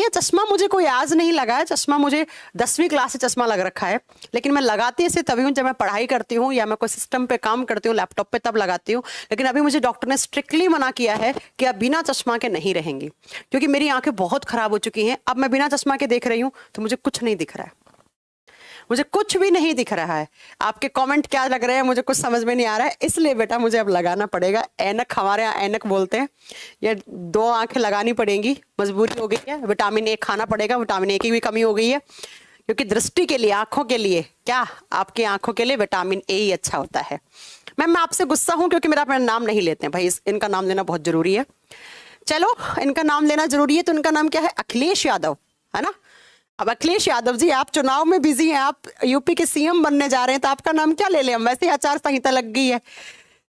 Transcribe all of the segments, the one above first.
ये चश्मा मुझे कोई आज नहीं लगा है, चश्मा मुझे 10वीं क्लास से चश्मा लग रखा है, लेकिन मैं लगाती ऐसे तभी हूँ जब मैं पढ़ाई करती हूँ या मैं कोई सिस्टम पे काम करती हूँ लैपटॉप पे, तब लगाती हूँ। लेकिन अभी मुझे डॉक्टर ने स्ट्रिक्टली मना किया है कि आप बिना चश्मा के नहीं रहेंगी, क्योंकि मेरी आंखें बहुत खराब हो चुकी हैं। अब मैं बिना चश्मा के देख रही हूँ तो मुझे कुछ नहीं दिख रहा है, मुझे कुछ भी नहीं दिख रहा है। आपके कमेंट क्या लग रहे हैं मुझे कुछ समझ में नहीं आ रहा है, इसलिए बेटा मुझे अब लगाना पड़ेगा ऐनक। हमारे यहाँ ऐनक बोलते हैं, ये 2 आंखें लगानी पड़ेंगी, मजबूरी हो गई है। विटामिन ए खाना पड़ेगा, विटामिन ए की भी कमी हो गई है, क्योंकि दृष्टि के लिए, आंखों के लिए, क्या आपकी आंखों के लिए विटामिन ए ही अच्छा होता है। मैम मैं आपसे गुस्सा हूं क्योंकि मेरा अपना नाम नहीं लेते हैं भाई, इनका नाम लेना बहुत जरूरी है। चलो इनका नाम लेना जरूरी है, तो इनका नाम क्या है? अखिलेश यादव, है ना। अब अखिलेश यादव जी आप चुनाव में बिजी हैं, आप यूपी के सीएम बनने जा रहे हैं, तो आपका नाम क्या ले लें हम? वैसे ही आचार संहिता लग गई है।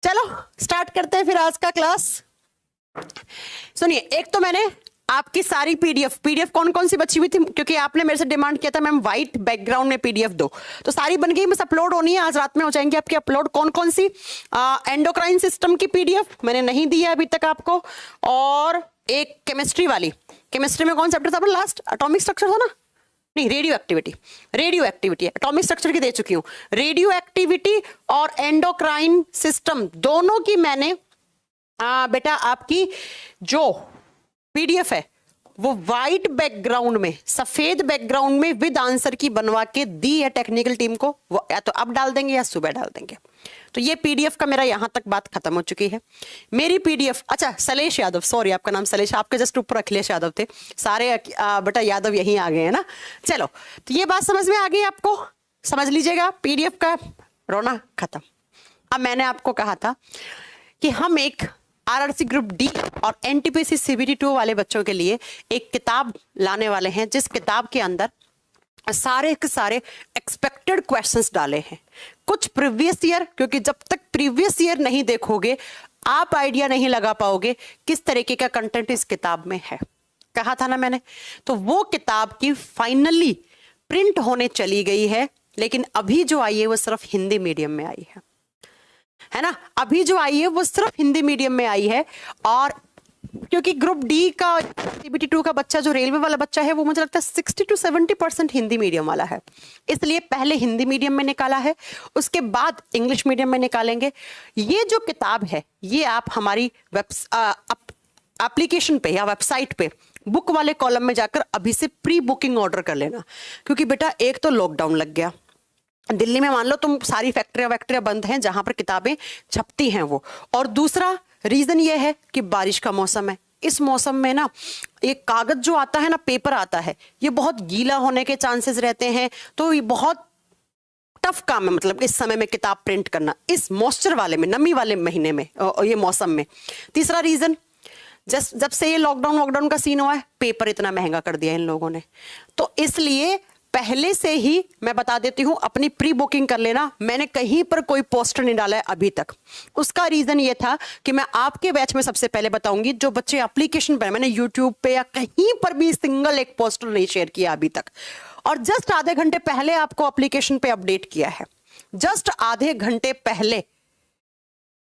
चलो स्टार्ट करते हैं फिर आज का क्लास। सुनिए, एक तो मैंने आपकी सारी पीडीएफ कौन कौन सी बची हुई थी, क्योंकि आपने मेरे से डिमांड किया था मैम व्हाइट बैकग्राउंड में पीडीएफ दो, तो सारी बन गई, बस अपलोड होनी है, आज रात में हो जाएंगे आपके अपलोड। कौन कौन सी? एंडोक्राइन सिस्टम की पीडीएफ मैंने नहीं दी है अभी तक आपको, और एक केमिस्ट्री वाली। केमिस्ट्री में कौन चैप्टर था लास्ट? एटॉमिक स्ट्रक्चर था ना? नहीं, रेडियो एक्टिविटी एटॉमिक स्ट्रक्चर की दे चुकी हूं। रेडियो एक्टिविटी और एंडोक्राइन सिस्टम दोनों की मैंने बेटा आपकी जो पीडीएफ है वो व्हाइट बैकग्राउंड में, सफेद बैकग्राउंड में विद आंसर की बनवा के दी है टेक्निकल टीम को। वो या तो अब डाल देंगे या सुबह डाल देंगे। तो ये पीडीएफ का मेरा यहां तक बात खत्म हो चुकी है। मेरी पीडीएफ, अच्छा शैलेश यादव, सॉरी आपका नाम शैलेश, आपके जस्ट ऊपर अखिलेश यादव थे, सारे बेटा यादव यहीं आ गए हैं ना। चलो तो ये बात समझ में आ गई आपको, समझ लीजिएगा पीडीएफ का रोना खत्म। अब मैंने आपको कहा था कि हम एक आरआरसी ग्रुप डी और एनटीपीसी सीबीटी 2 वाले बच्चों के लिए एक किताब लाने वाले हैं, जिस किताब के अंदर सारे के सारे एक्सपेक्टेड क्वेश्चंस डाले हैं, कुछ प्रीवियस ईयर, क्योंकि जब तक प्रीवियस ईयर नहीं देखोगे आप आइडिया नहीं लगा पाओगे किस तरीके का कंटेंट इस किताब में है। कहा था ना मैंने। तो वो किताब की फाइनली प्रिंट होने चली गई है, लेकिन अभी जो आई है वो सिर्फ हिंदी मीडियम में आई है ना। अभी जो आई है वो सिर्फ हिंदी मीडियम में आई है, और क्योंकि ग्रुप डी का सीबीटी 2 का बच्चा, जो रेलवे वाला बच्चा है, वो मुझे लगता है 60 to 70% हिंदी मीडियम वाला है, इसलिए पहले हिंदी मीडियम में निकाला है, उसके बाद इंग्लिश मीडियम में निकालेंगे। ये जो किताब है ये आप हमारी एप्लीकेशन पे या वेबसाइट पे बुक वाले कॉलम में जाकर अभी से प्री बुकिंग ऑर्डर कर लेना, क्योंकि बेटा एक तो लॉकडाउन लग गया दिल्ली में, मान लो तुम सारी फैक्ट्रियां बंद हैं जहां पर किताबें छपती हैं वो, और दूसरा रीजन ये है कि बारिश का मौसम है। इस मौसम में ना ये कागज जो आता है ना, पेपर आता है, ये बहुत गीला होने के चांसेस रहते हैं, तो ये बहुत टफ काम है, मतलब इस समय में किताब प्रिंट करना, इस मॉइस्चर वाले में, नमी वाले महीने में, ये मौसम में। तीसरा रीजन, जब से ये लॉकडाउन का सीन हुआ है, पेपर इतना महंगा कर दिया इन लोगों ने, तो इसलिए पहले से ही मैं बता देती हूं अपनी प्री बुकिंग कर लेना। मैंने कहीं पर कोई पोस्टर नहीं डाला है अभी तक। उसका रीजन ये था कि मैं आपके बैच में सबसे पहले बताऊंगी, जो बच्चे एप्लीकेशन पर, मैंने यूट्यूब पे या कहीं पर भी सिंगल एक पोस्टर नहीं शेयर किया अभी तक, और जस्ट आधे घंटे पहले आपको एप्लीकेशन पे अपडेट किया है, जस्ट आधे घंटे पहले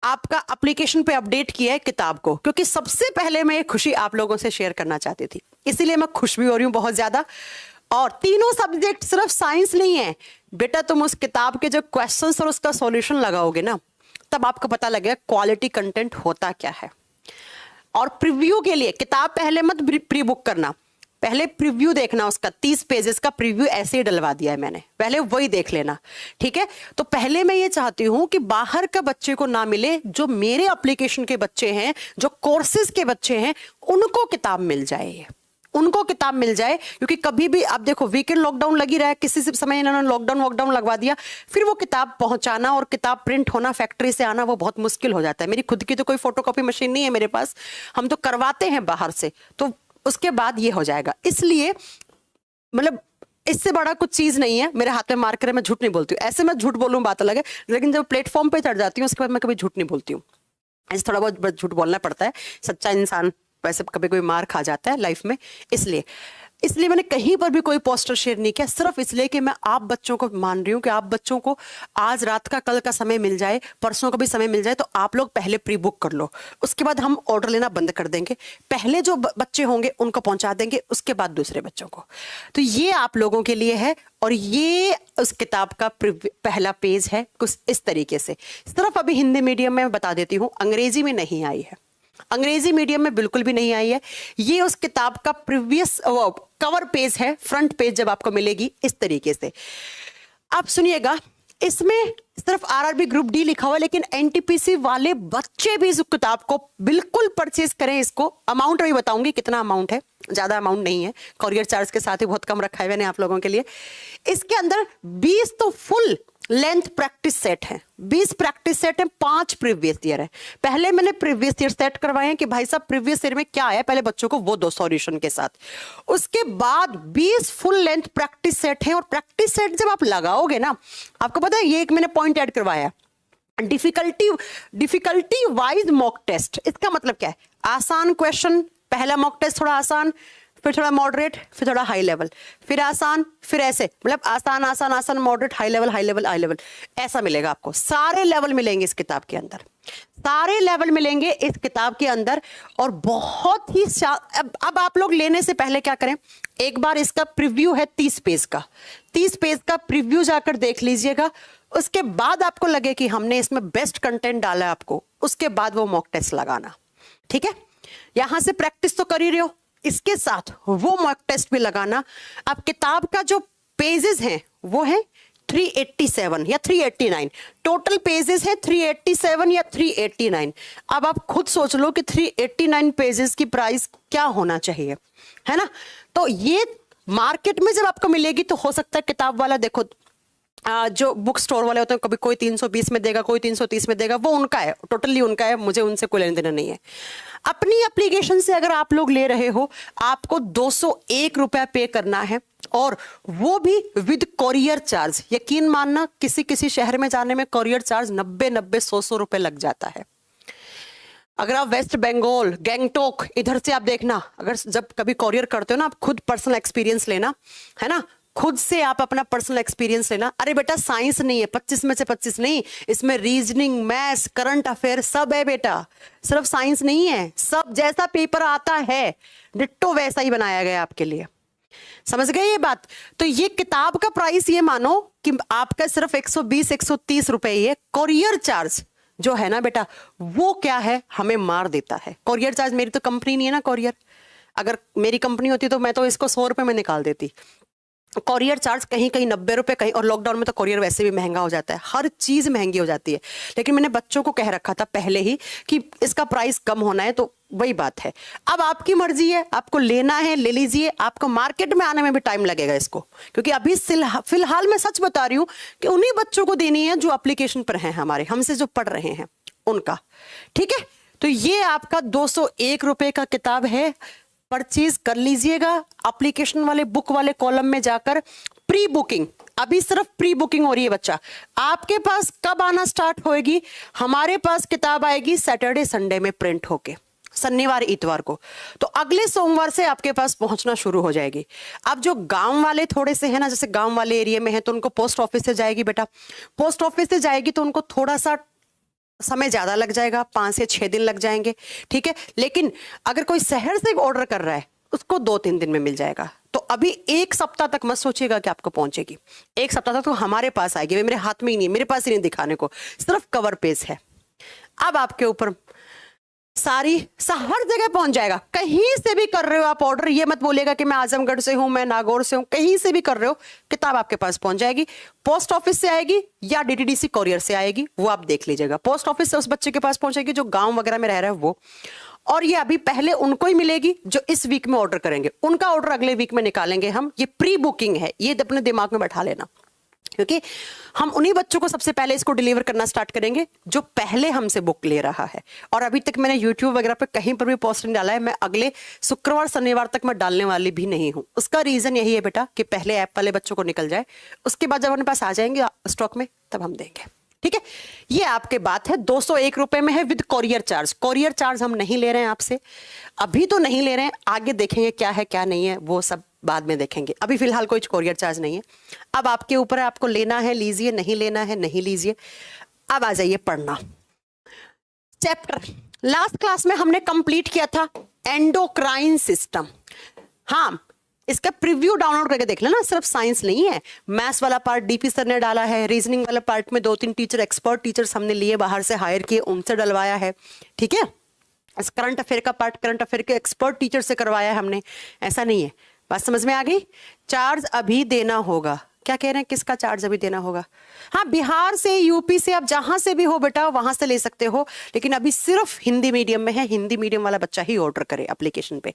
आपका एप्लीकेशन पे अपडेट किया है किताब को, क्योंकि सबसे पहले मैं ये खुशी आप लोगों से शेयर करना चाहती थी, इसीलिए मैं खुश भी हो रही हूं बहुत ज्यादा। और तीनों सब्जेक्ट सिर्फ साइंस नहीं है बेटा, तुम उस किताब के जो क्वेश्चंस और उसका सॉल्यूशन लगाओगे ना, तब आपको पता लगेगा क्वालिटी कंटेंट होता क्या है। और प्रीव्यू के लिए किताब पहले मत प्री बुक करना, पहले प्रीव्यू देखना, उसका 30 पेजेस का प्रीव्यू ऐसे ही डलवा दिया है मैंने, पहले वही देख लेना, ठीक है। तो पहले मैं ये चाहती हूं कि बाहर का बच्चे को ना मिले, जो मेरे एप्लीकेशन के बच्चे हैं, जो कोर्सेज के बच्चे हैं, उनको किताब मिल जाए, उनको किताब मिल जाए। क्योंकि कभी भी आप देखो वीकेंड लॉकडाउन लगी रहा है, किसी से समय इन्होंने लॉकडाउन लगवा दिया, फिर वो किताब पहुंचाना और किताब प्रिंट होना, फैक्ट्री से आना, वो बहुत मुश्किल हो जाता है। मेरी खुद की तो कोई फोटोकॉपी मशीन नहीं है मेरे पास, हम तो करवाते हैं बाहर से, तो उसके बाद ये हो जाएगा। इसलिए मतलब इससे बड़ा कुछ चीज नहीं है, मेरे हाथ में मार्कर है, मैं झूठ नहीं बोलती हूँ। ऐसे मैं झूठ बोलूं बात अलग है, लेकिन जब प्लेटफॉर्म पे चढ़ जाती हूँ उसके बाद मैं कभी झूठ नहीं बोलती हूँ। ऐसे थोड़ा बहुत झूठ बोलना पड़ता है, सच्चा इंसान वैसे कभी कोई मार खा जाता है लाइफ में, इसलिए इसलिए मैंने कहीं पर भी कोई पोस्टर शेयर नहीं किया, सिर्फ इसलिए कि मैं आप बच्चों को मान रही हूँ कि आप बच्चों को आज रात का कल का समय मिल जाए, परसों का भी समय मिल जाए, तो आप लोग पहले प्री बुक कर लो, उसके बाद हम ऑर्डर लेना बंद कर देंगे। पहले जो बच्चे होंगे उनको पहुंचा देंगे, उसके बाद दूसरे बच्चों को। तो ये आप लोगों के लिए है, और ये उस किताब का पहला पेज है कुछ इस तरीके से। सिर्फ अभी हिंदी मीडियम में बता देती हूँ, अंग्रेजी में नहीं आई है, अंग्रेजी मीडियम में बिल्कुल भी नहीं आई है। ये उस किताब का प्रीवियस कवर पेज है, फ्रंट पेज जब आपको मिलेगी इस तरीके से। आप सुनिएगा, इसमें सिर्फ आरआरबी ग्रुप डी लिखा हुआ है, लेकिन एनटीपीसी वाले बच्चे भी इस किताब को बिल्कुल परचेज करें। इसको अमाउंट भी बताऊंगी कितना अमाउंट है, ज्यादा अमाउंट नहीं है, कोरियर चार्ज के साथ ही बहुत कम रखा है मैंने आप लोगों के लिए। इसके अंदर 20 तो फुल लेंथ प्रैक्टिस सेट है, 20 प्रैक्टिस सेट है, 5 प्रीवियस ईयर है। पहले मैंने प्रीवियस ईयर सेट करवाए हैं कि भाई साहब प्रीवियस ईयर में क्या आया, पहले बच्चों को वो दो सॉल्यूशन के साथ। उसके बाद 20 फुल लेंथ प्रैक्टिस सेट है, और प्रैक्टिस सेट जब आप लगाओगे ना, आपको पता है ये एक मैंने पॉइंट ऐड करवाया, डिफिकल्टी वाइज मॉक टेस्ट। इसका मतलब क्या है, आसान क्वेश्चन, पहला मॉक टेस्ट थोड़ा आसान, फिर थोड़ा मॉडरेट, फिर थोड़ा हाई लेवल, फिर आसान, फिर ऐसे, मतलब आसान आसान आसान, moderate, high level high level high level, ऐसा मिलेगा आपको। सारे लेवल मिलेंगे इस किताब के अंदर, सारे लेवल मिलेंगे इस किताब के अंदर। और बहुत ही अब आप लोग लेने से पहले क्या करें, एक बार इसका प्रीव्यू है 30 पेज का, 30 पेज का प्रीव्यू जाकर देख लीजिएगा। उसके बाद आपको लगे कि हमने इसमें बेस्ट कंटेंट डाला है आपको, उसके बाद वो मॉक टेस्ट लगाना, ठीक है। यहां से प्रैक्टिस तो कर ही रहे हो, इसके साथ वो मॉक टेस्ट भी लगाना। अब किताब का जो पेजेस हैं वो है 387 या 389, टोटल पेजेस है 387 या 389। अब आप खुद सोच लो कि 389 पेजेस की प्राइस क्या होना चाहिए, है ना। तो ये मार्केट में जब आपको मिलेगी तो हो सकता है किताब वाला, देखो जो बुक स्टोर वाले होते हैं, कभी कोई 320 में देगा, कोई 330 में देगा, वो उनका है, टोटली उनका है, मुझे उनसे कोई लेना देना नहीं है। अपनी एप्लीकेशन से अगर आप लोग ले रहे हो, आपको 201 रुपया पे करना है, और वो भी विद कोरियर चार्ज। यकीन मानना, किसी किसी शहर में जाने में कोरियर चार्ज 90-90, 100 रुपए लग जाता है। अगर आप वेस्ट बंगाल, गैंगटोक, इधर से आप देखना, अगर जब कभी कोरियर करते हो ना, आप खुद पर्सनल एक्सपीरियंस लेना, है ना, खुद से आप अपना पर्सनल एक्सपीरियंस लेना। अरे बेटा साइंस नहीं है, 25 में से 25 नहीं, इसमें रीजनिंग, मैथ्स, करंट अफेयर सब है बेटा, सिर्फ साइंस नहीं है। सब जैसा पेपर आता है डिट्टो वैसा ही बनाया गया आपके लिए, समझ गए ये बात। तो ये किताब का प्राइस ये मानो कि आपका सिर्फ 120-130 रुपए ही है। कोरियर चार्ज जो है ना बेटा, वो क्या है, हमें मार देता है। कोरियर चार्ज, मेरी तो कंपनी नहीं है ना कोरियर, अगर मेरी कंपनी होती तो मैं तो इसको 100 रुपए में निकाल देती। कोरियर चार्ज कहीं कहीं 90 रुपए, कहीं, और लॉकडाउन में तो कोरियर वैसे भी महंगा हो जाता है, हर चीज महंगी हो जाती है। लेकिन मैंने बच्चों को कह रखा था पहले ही कि इसका प्राइस कम होना है, तो वही बात है। अब आपकी मर्जी है, आपको लेना है ले लीजिए, आपको मार्केट में आने में भी टाइम लगेगा इसको, क्योंकि अभी फिलहाल मैं सच बता रही हूँ कि उन्हीं बच्चों को देनी है जो एप्लीकेशन पर हैं, हमारे हमसे जो पढ़ रहे हैं उनका, ठीक है। तो ये आपका 201 रुपए का किताब है, परचेज कर लीजिएगा। एप्लीकेशन वाले बुक वाले कॉलम में जाकर प्री बुकिंग, अभी सिर्फ प्री बुकिंग हो रही है बच्चा। आपके पास कब आना स्टार्ट होएगी, हमारे पास किताब आएगी सैटरडे संडे में प्रिंट होके, शनिवार इतवार को, तो अगले सोमवार से आपके पास पहुंचना शुरू हो जाएगी। अब जो गांव वाले थोड़े से है ना, जैसे गांव वाले एरिया में है, तो उनको पोस्ट ऑफिस से जाएगी बेटा, पोस्ट ऑफिस से जाएगी तो उनको थोड़ा सा समय ज्यादा लग जाएगा, 5 से 6 दिन लग जाएंगे, ठीक है। लेकिन अगर कोई शहर से ऑर्डर कर रहा है, उसको 2-3 दिन में मिल जाएगा। तो अभी 1 सप्ताह तक मत सोचिएगा कि आपको पहुंचेगी, 1 सप्ताह तक तो हमारे पास आएगी, मेरे हाथ में ही नहीं, मेरे पास ही नहीं दिखाने को, सिर्फ कवर पेज है। अब आपके ऊपर हर जगह पहुंच जाएगा, कहीं से भी कर रहे हो आप ऑर्डर, ये मत बोलेगा कि मैं आजमगढ़ से हूं, मैं नागौर से हूं, कहीं से भी कर रहे हो, किताब आपके पास पहुंच जाएगी। पोस्ट ऑफिस से आएगी या डीटीडीसी कोरियर से आएगी, वो आप देख लीजिएगा। पोस्ट ऑफिस से उस बच्चे के पास पहुंचेगी जो गांव वगैरह में रह रहा है वो, और ये अभी पहले उनको ही मिलेगी जो इस वीक में ऑर्डर करेंगे, उनका ऑर्डर अगले वीक में निकालेंगे हम। ये प्री बुकिंग है, ये अपने दिमाग में बैठा लेना, क्योंकि हम उन्हीं बच्चों को सबसे पहले इसको डिलीवर करना स्टार्ट करेंगे जो पहले हमसे बुक ले रहा है। और अभी तक मैंने YouTube वगैरह पे कहीं पर भी पोस्ट नहीं डाला है, मैं अगले शुक्रवार शनिवार तक मैं डालने वाली भी नहीं हूं। उसका रीजन यही है बेटा कि पहले ऐप वाले बच्चों को निकल जाए, उसके बाद जब अपने पास आ जाएंगे स्टॉक में तब हम देंगे। ठीक है, ये आपके बात है। 201 रुपए में है with courier charge. Courier charge हम नहीं ले रहे हैं आपसे, अभी तो नहीं ले रहे हैं, आगे देखेंगे क्या है क्या नहीं है, वो सब बाद में देखेंगे। अभी फिलहाल कोई कोरियर चार्ज नहीं है। अब आपके ऊपर है, आपको लेना है लीजिए, नहीं लेना है नहीं लीजिए। अब आ जाइए पढ़ना। चैप्टर लास्ट क्लास में हमने कंप्लीट किया था एंडोक्राइन सिस्टम। हाँ, इसका प्रीव्यू डाउनलोड करके देख लेना, सिर्फ साइंस नहीं है, मैथ्स वाला पार्ट डीपी सर ने डाला है, रीजनिंग वाला पार्ट में 2-3 टीचर एक्सपर्ट टीचर्स हमने लिए बाहर से हायर किए, उनसे डलवाया है। ठीक है, इस करंट अफेयर का पार्ट करंट अफेयर के एक्सपर्ट टीचर से करवाया है हमने, ऐसा नहीं है। बात समझ में आ गई? चार्ज अभी देना होगा। क्या कह रहे हैं, किसका चार्ज अभी देना होगा? हाँ, बिहार से, यूपी से, आप जहां से भी हो बेटा वहां से ले सकते हो, लेकिन अभी सिर्फ हिंदी मीडियम में है। हिंदी मीडियम वाला बच्चा ही ऑर्डर करे एप्लीकेशन पे।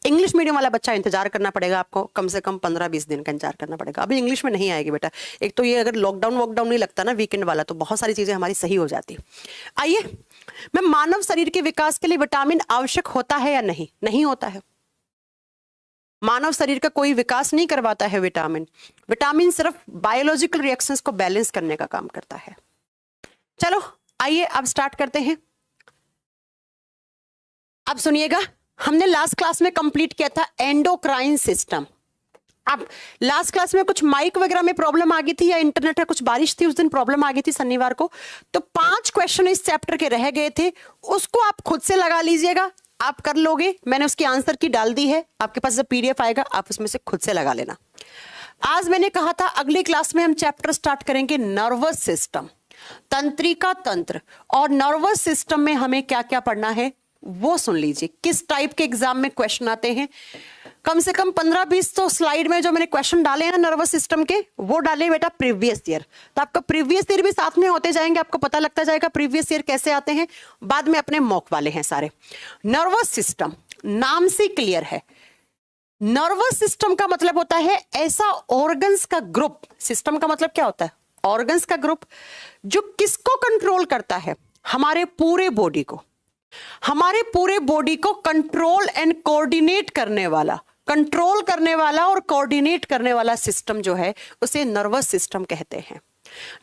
इंग्लिश मीडियम वाला बच्चा इंतजार करना पड़ेगा आपको, कम से कम 15-20 दिन का इंतजार करना पड़ेगा। अभी इंग्लिश में नहीं आएगी बेटा। एक तो ये अगर लॉकडाउन वॉकडाउन नहीं लगता ना वीकेंड वाला, तो बहुत सारी चीजें हमारी सही हो जाती। आइए, मैं मानव शरीर के विकास के लिए विटामिन आवश्यक होता है या नहीं? नहीं होता है। मानव शरीर का कोई विकास नहीं करवाता है विटामिन। विटामिन सिर्फ बायोलॉजिकल रिएक्शंस को बैलेंस करने का काम करता है। चलो आइए अब स्टार्ट करते हैं। अब सुनिएगा, हमने लास्ट क्लास में कंप्लीट किया था एंडोक्राइन सिस्टम। अब लास्ट क्लास में कुछ माइक वगैरह में प्रॉब्लम आ गई थी या इंटरनेट में कुछ बारिश थी, उस दिन प्रॉब्लम आ गई थी शनिवार को, तो 5 क्वेश्चन इस चैप्टर के रह गए थे, उसको आप खुद से लगा लीजिएगा। आप कर लोगे, मैंने उसकी आंसर की डाल दी है, आपके पास जब पीडीएफ आएगा आप उसमें से खुद से लगा लेना। आज मैंने कहा था अगली क्लास में हम चैप्टर स्टार्ट करेंगे नर्वस सिस्टम, तंत्रिका तंत्र। और नर्वस सिस्टम में हमें क्या क्या पढ़ना है वो सुन लीजिए, किस टाइप के एग्जाम में क्वेश्चन आते हैं। कम से कम 15-20 तो स्लाइड में जो मैंने क्वेश्चन डाले हैं नर्वस सिस्टम के, वो डाले बेटा प्रीवियस ईयर, तो आपका प्रीवियस ईयर भी साथ में होते जाएंगे, आपको पता लगता जाएगा प्रीवियस ईयर कैसे आते हैं। बाद में अपने मॉक वाले हैं सारे। नर्वस सिस्टम नाम से क्लियर है। नर्वस सिस्टम का मतलब होता है ऐसा ऑर्गन्स का ग्रुप। सिस्टम का मतलब क्या होता है? ऑर्गन्स का ग्रुप, जो किसको कंट्रोल करता है? हमारे पूरे बॉडी को। हमारे पूरे बॉडी को कंट्रोल एंड कोऑर्डिनेट करने वाला, कंट्रोल करने वाला और कोऑर्डिनेट करने वाला सिस्टम जो है उसे नर्वस सिस्टम कहते हैं।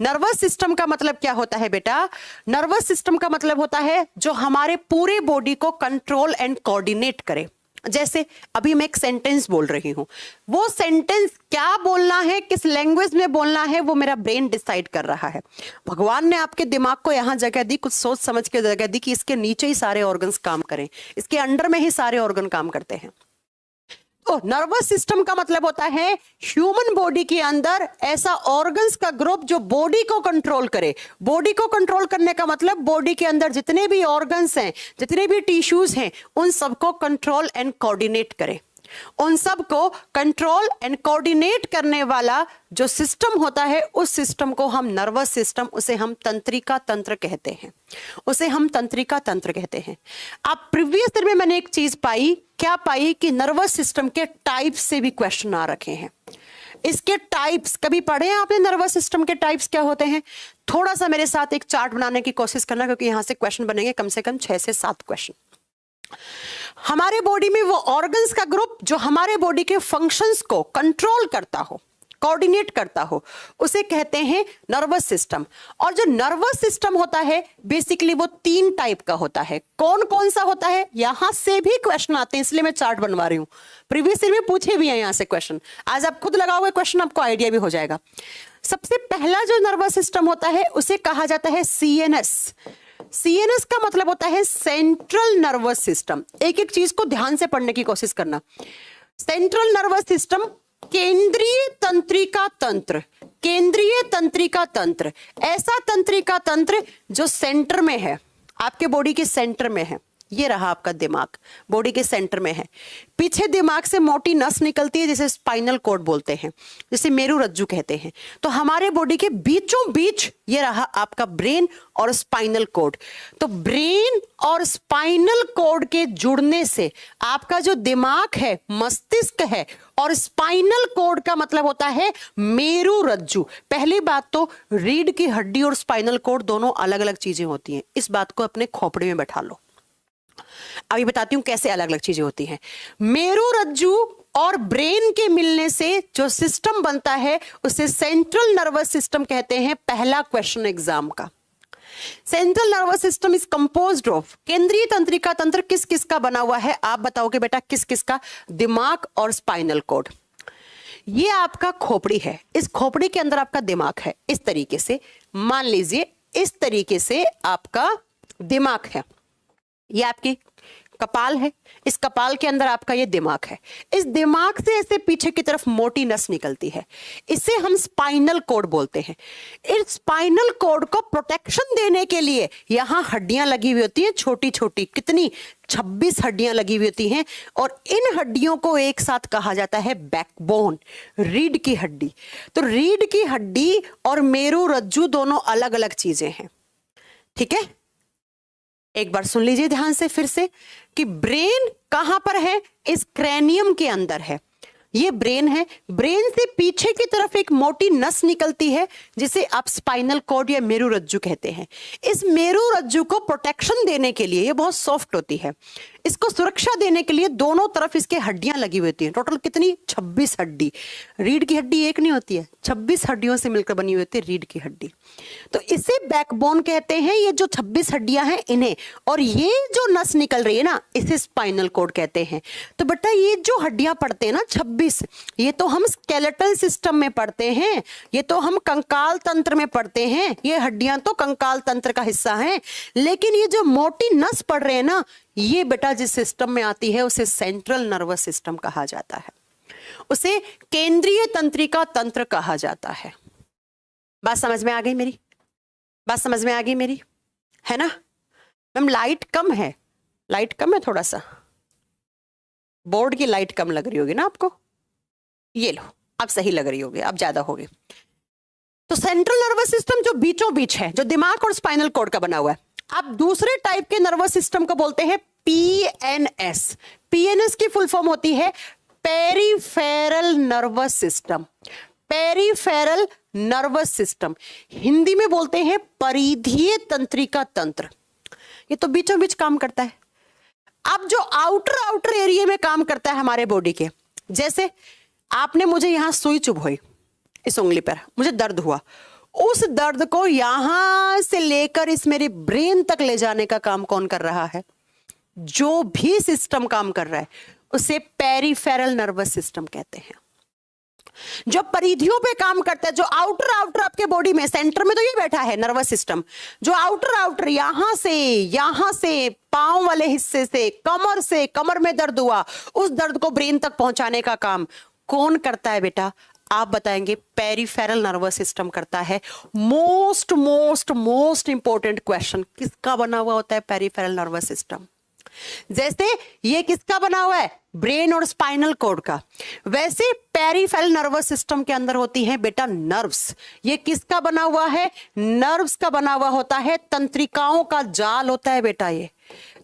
नर्वस सिस्टम का मतलब क्या होता है बेटा? नर्वस सिस्टम का मतलब होता है जो हमारे पूरे बॉडी को कंट्रोल एंड कोऑर्डिनेट करे। जैसे अभी मैं एक सेंटेंस बोल रही हूं, वो सेंटेंस क्या बोलना है, किस लैंग्वेज में बोलना है, वो मेरा ब्रेन डिसाइड कर रहा है। भगवान ने आपके दिमाग को यहां जगह दी, कुछ सोच समझ के जगह दी कि इसके नीचे ही सारे ऑर्गन्स काम करें, इसके अंडर में ही सारे ऑर्गन काम करते हैं। तो नर्वस सिस्टम का मतलब होता है ह्यूमन बॉडी के अंदर ऐसा ऑर्गन्स का ग्रुप जो बॉडी को कंट्रोल करे। बॉडी को कंट्रोल करने का मतलब बॉडी के अंदर जितने भी ऑर्गन्स हैं, जितने भी टिश्यूज हैं, उन सबको कंट्रोल एंड कोऑर्डिनेट करे। उन सबको कंट्रोल एंड कोऑर्डिनेट करने वाला जो सिस्टम होता है, उस सिस्टम को हम नर्वस सिस्टम, उसे हम तंत्रिका तंत्र कहते हैं। उसे हम तंत्रिका तंत्र कहते हैं। अब प्रीवियस ईयर में मैंने एक चीज पाई, क्या पाई कि नर्वस सिस्टम के टाइप्स से भी क्वेश्चन आ रखे हैं। इसके टाइप्स कभी पढ़े हैं आपने? नर्वस सिस्टम के टाइप्स क्या होते हैं? थोड़ा सा मेरे साथ एक चार्ट बनाने की कोशिश करना, क्योंकि यहां से क्वेश्चन बनेंगे कम से कम 6 से 7 क्वेश्चन। हमारे बॉडी में वो ऑर्गन्स का ग्रुप जो हमारे बॉडी के फंक्शंस को कंट्रोल करता हो, कोऑर्डिनेट करता हो, उसे कहते हैं नर्वस सिस्टम। और जो नर्वस सिस्टम होता है बेसिकली वो 3 टाइप का होता है। कौन कौन सा होता है? यहां से भी क्वेश्चन आते हैं, इसलिए मैं चार्ट बनवा रही हूं। प्रीवियस ईयर में पूछे भी हैं यहां से क्वेश्चन, आज आप खुद लगाओगे क्वेश्चन, आपको आइडिया भी हो जाएगा। सबसे पहला जो नर्वस सिस्टम होता है उसे कहा जाता है सीएनएस। सीएनएस का मतलब होता है सेंट्रल नर्वस सिस्टम। एक एक चीज को ध्यान से पढ़ने की कोशिश करना। सेंट्रल नर्वस सिस्टम, केंद्रीय तंत्रिका तंत्र। केंद्रीय तंत्रिका तंत्र ऐसा तंत्रिका तंत्र जो सेंटर में है, आपके बॉडी के सेंटर में है। ये रहा आपका दिमाग, बॉडी के सेंटर में है। पीछे दिमाग से मोटी नस निकलती है जिसे स्पाइनल कॉर्ड बोलते हैं, जिसे मेरु रज्जु कहते हैं। तो हमारे बॉडी के बीचों बीच ये रहा आपका ब्रेन और स्पाइनल कॉर्ड। तो ब्रेन और स्पाइनल कॉर्ड के जुड़ने से आपका जो दिमाग है, मस्तिष्क है, और स्पाइनल कॉर्ड का मतलब होता है मेरु रज्जु। पहली बात तो रीढ़ की हड्डी और स्पाइनल कॉर्ड दोनों अलग अलग चीजें होती हैं, इस बात को अपने खोपड़ी में बैठा लो। अभी बताती हूं कैसे अलग अलग चीजें होती हैं। मेरुरज्जु और ब्रेन के मिलने से जो सिस्टम बनता है उसे सेंट्रल नर्वस सिस्टम कहते हैं। पहला क्वेश्चन एग्जाम का, central nervous system is composed of, केंद्रीय तंत्रिका तंत्र किस किस का बना हुआ है? आप बताओगे बेटा किस किस का? दिमाग और स्पाइनल कॉर्ड। ये आपका खोपड़ी है, इस खोपड़ी के अंदर आपका दिमाग है। इस तरीके से मान लीजिए, इस तरीके से आपका दिमाग है, ये आपकी कपाल है, इस कपाल के अंदर आपका ये दिमाग है। इस दिमाग से ऐसे पीछे की तरफ मोटी नस निकलती है, इसे हम स्पाइनल कॉर्ड बोलते हैं। इस स्पाइनल कॉर्ड को प्रोटेक्शन देने के लिए यहां हड्डियां लगी हुई होती हैं, छोटी छोटी, कितनी? 26 हड्डियां लगी हुई होती हैं, और इन हड्डियों को एक साथ कहा जाता है बैकबोन, रीढ़ की हड्डी। तो रीढ़ की हड्डी और मेरुरज्जु दोनों अलग अलग चीजें हैं, ठीक है? एक बार सुन लीजिए ध्यान से फिर से कि ब्रेन कहां पर है? इस क्रैनियम के अंदर है। ये ब्रेन है, ब्रेन से पीछे की तरफ एक मोटी नस निकलती है जिसे आप स्पाइनल कॉर्ड या मेरुरज्जु कहते हैं। इस मेरुरज्जु को प्रोटेक्शन देने के लिए, ये बहुत सॉफ्ट होती है, इसको सुरक्षा देने के लिए दोनों तरफ इसके हड्डियां लगी हुई होती हैं। टोटल कितनी? 26 हड्डी। रीढ़ की हड्डी एक नहीं होती है, 26 हड्डियों से मिलकर बनी हुई होती है रीढ़ की हड्डी। तो इसे बैकबोन कहते हैं, ये जो 26 हड्डियां हैं इन्हें, और ये जो नस निकल रही है ना, इसे स्पाइनल कॉर्ड कहते हैं। तो बेटा ये जो हड्डियां पढ़ते हैं ना 26, ये तो हम स्केलेटल सिस्टम में पढ़ते हैं, ये तो हम कंकाल तंत्र में पढ़ते हैं, ये हड्डियां तो कंकाल तंत्र का हिस्सा हैं। लेकिन ये जो मोटी नस पढ़ रहे हैं ना, ये बेटा जिस सिस्टम में आती है उसे सेंट्रल नर्वस सिस्टम कहा जाता है, उसे केंद्रीय तंत्रिका तंत्र कहा जाता है। बात समझ में आ गई मेरी? बात समझ में आ गई मेरी, है ना? मैम लाइट कम है, लाइट कम है थोड़ा सा, बोर्ड की लाइट कम लग रही होगी ना आपको? ये लो, अब सही लग रही होगी, अब ज्यादा होगी। तो सेंट्रल नर्वस सिस्टम जो बीचों बीच है, जो दिमाग और स्पाइनल कॉर्ड का बना हुआ है। अब दूसरे टाइप के नर्वस सिस्टम को बोलते हैं पीएनएस। पीएनएस की फुल फॉर्म होती है peripheral nervous system. Peripheral nervous system, Hindi में बोलते हैं परिधीय तंत्रिका तंत्र। ये तो बीचों बीच काम करता है। अब जो आउटर एरिया में काम करता है हमारे बॉडी के, जैसे आपने मुझे यहां सुई चुभोई इस उंगली पर, मुझे दर्द हुआ, उस दर्द को यहां से लेकर इस मेरे ब्रेन तक ले जाने का काम कौन कर रहा है? जो भी सिस्टम काम कर रहा है उसे पेरिफेरल नर्वस सिस्टम कहते हैं। जो परिधियों पे काम करता है, जो आउटर आपके बॉडी में, सेंटर में तो ये बैठा है नर्वस सिस्टम, जो आउटर यहां से पांव वाले हिस्से से, कमर में दर्द हुआ, उस दर्द को ब्रेन तक पहुंचाने का काम कौन करता है बेटा? आप बताएंगे पेरिफेरल नर्वस सिस्टम करता है। मोस्ट इंपॉर्टेंट क्वेश्चन, किसका बना हुआ होता है पेरिफेरल नर्वस सिस्टम? जैसे ये किसका बना हुआ है? ब्रेन और स्पाइनल कॉर्ड का। वैसे पेरिफेरल नर्वस सिस्टम के अंदर होती है बेटा नर्व्स। ये किसका बना हुआ है? नर्व्स का बना हुआ होता है। तंत्रिकाओं का जाल होता है बेटा, ये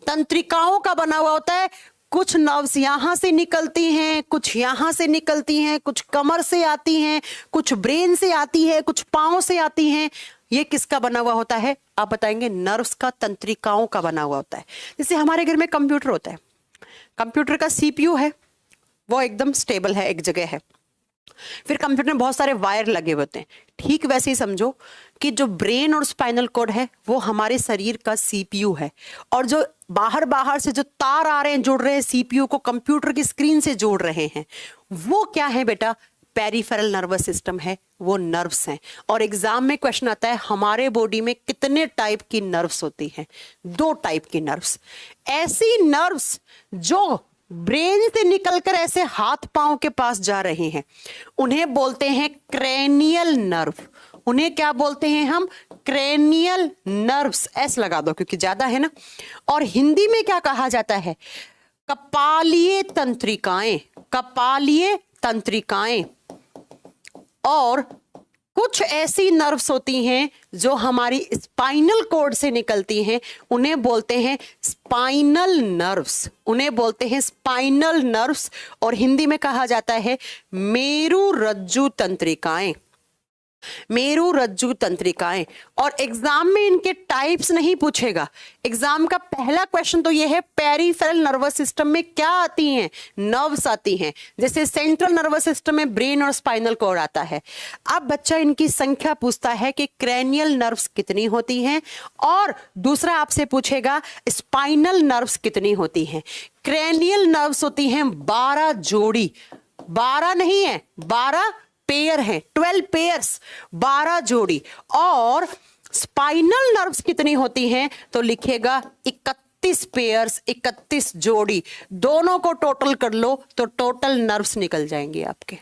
तंत्रिकाओं का बना हुआ होता है। कुछ नर्व्स यहां से निकलती हैं, कुछ यहां से निकलती हैं, कुछ कमर से आती हैं, कुछ ब्रेन से आती है, कुछ पांव से आती हैं। ये किसका बना हुआ होता है? आप बताएंगे नर्व्स का, तंत्रिकाओं का बना हुआ होता है। जैसे हमारे घर में कंप्यूटर होता है, कंप्यूटर का सीपीयू है, वो एकदम स्टेबल है, एक जगह है। फिर कंप्यूटर में बहुत सारे वायर लगे होते हैं। ठीक वैसे ही समझो कि जो ब्रेन और स्पाइनल कॉर्ड है वो हमारे शरीर का सीपीयू है, और जो बाहर से जो तार आ रहे हैं, जुड़ रहे हैं सीपीयू को कंप्यूटर की स्क्रीन से जोड़ रहे हैं, वो क्या है बेटा? पेरिफेरल नर्वस सिस्टम है, वो नर्व्स हैं। और एग्जाम में क्वेश्चन आता है हमारे बॉडी में कितने टाइप की नर्व्स होती हैं? 2 टाइप की नर्व्स। ऐसी नर्व्स जो ब्रेन से निकलकर ऐसे हाथ पांव के पास जा रहे हैं, उन्हें बोलते हैं क्रेनियल नर्व। उन्हें क्या बोलते हैं हम? Cranial nerves. एस लगा दो क्योंकि ज्यादा है ना। और हिंदी में क्या कहा जाता है? कपालीय तंत्रिकाएं। कपालीय तंत्रिकाएं। और कुछ ऐसी नर्व्स होती हैं जो हमारी स्पाइनल कॉर्ड से निकलती हैं, उन्हें बोलते हैं स्पाइनल नर्व्स। उन्हें बोलते हैं स्पाइनल नर्व्स। और हिंदी में कहा जाता है मेरुरज्जु तंत्रिकाएं। मेरु रज्जु तंत्रिकाएं। और एग्जाम में इनके टाइप्स नहीं पूछेगा। एग्जाम का पहला क्वेश्चन तो ये है, पेरिफेरल नर्वस सिस्टम में क्या आती हैं? नर्व्स आती हैं। जैसे सेंट्रल नर्वस सिस्टम में ब्रेन और स्पाइनल कॉर्ड आता है। अब बच्चा इनकी संख्या पूछता है कि क्रैनियल नर्व्स कितनी होती हैं, और दूसरा आपसे पूछेगा स्पाइनल नर्व्स कितनी होती हैं। क्रैनियल नर्व्स होती हैं 12 जोड़ी, 12 नहीं है, 12 पेयर है, 12 पेयर्स, 12 जोड़ी। और स्पाइनल नर्व्स कितनी होती हैं? तो लिखेगा 31 पेयर्स, 31 जोड़ी। दोनों को टोटल कर लो तो टोटल नर्व्स निकल जाएंगे आपके।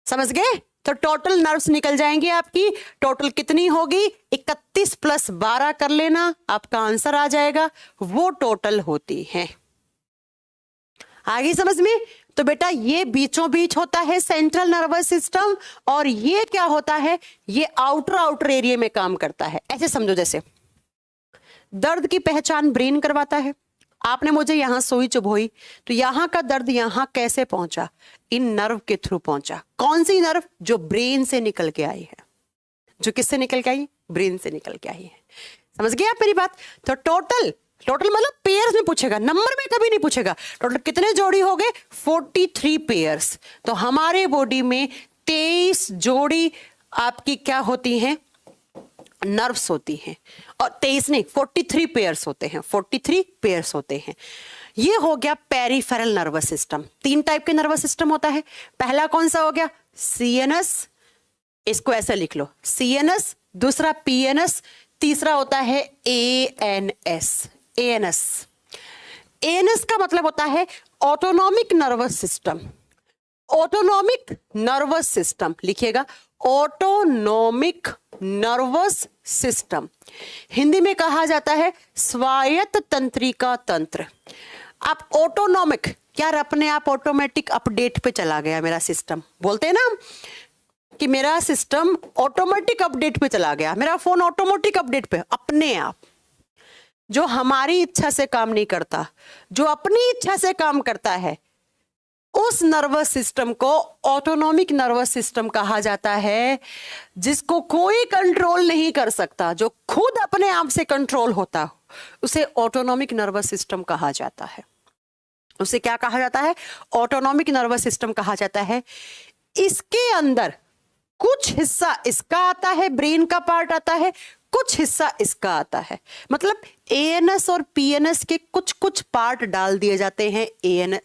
समझ गए? तो टोटल नर्व्स निकल जाएंगे आपकी। टोटल कितनी होगी? 31 प्लस 12 कर लेना, आपका आंसर आ जाएगा। वो टोटल होती है। आगे समझ में? तो बेटा ये बीचों बीच होता है सेंट्रल नर्वस सिस्टम, और ये क्या होता है? ये आउटर एरिया में काम करता है। ऐसे समझो जैसे दर्द की पहचान ब्रेन करवाता है। आपने मुझे यहां सुई चुभोई, तो यहां का दर्द यहां कैसे पहुंचा? इन नर्व के थ्रू पहुंचा। कौन सी नर्व? जो ब्रेन से निकल के आई है। जो किससे निकल के आई? ब्रेन से निकल के आई है। समझ गए आप मेरी बात? तो टोटल मतलब पेयर्स में पूछेगा, नंबर में कभी नहीं पूछेगा। टोटल कितने जोड़ी हो गए? 43 पेयर्स। तो हमारे बॉडी में 23 जोड़ी आपकी क्या होती हैं? नर्व्स होती हैं। और 23 नहीं, 43 पेयर्स होते हैं, 43 पेयर्स होते हैं। ये हो गया पेरिफेरल नर्वस सिस्टम। 3 टाइप के नर्वस सिस्टम होता है। पहला कौन सा हो गया? सीएनएस, इसको ऐसा लिख लो, सीएनएस। दूसरा पीएनएस, तीसरा होता है एएनएस। एएनएस, एएनएस का मतलब होता है autonomic nervous system. Autonomic nervous system लिखिएगा, ऑटोनॉमिक नर्वस सिस्टम। हिंदी में कहा जाता है स्वायत्त तंत्रिका तंत्र। आप ऑटोनॉमिक, यार अपने आप ऑटोमेटिक अपडेट पे चला गया मेरा सिस्टम, बोलते हैं ना हम कि मेरा सिस्टम ऑटोमेटिक अपडेट पे चला गया, मेरा फोन ऑटोमेटिक अपडेट पे, अपने आप। जो हमारी इच्छा से काम नहीं करता, जो अपनी इच्छा से काम करता है, उस नर्वस सिस्टम को ऑटोनॉमिक नर्वस सिस्टम कहा जाता है। जिसको कोई कंट्रोल नहीं कर सकता, जो खुद अपने आप से कंट्रोल होता, उसे ऑटोनॉमिक नर्वस सिस्टम कहा जाता है। उसे क्या कहा जाता है? ऑटोनॉमिक नर्वस सिस्टम कहा जाता है। इसके अंदर कुछ हिस्सा इसका आता है, ब्रेन का पार्ट आता है, कुछ हिस्सा इसका आता है। मतलब एएनएस और पीएनएस के कुछ कुछ पार्ट डाल दिए जाते हैं।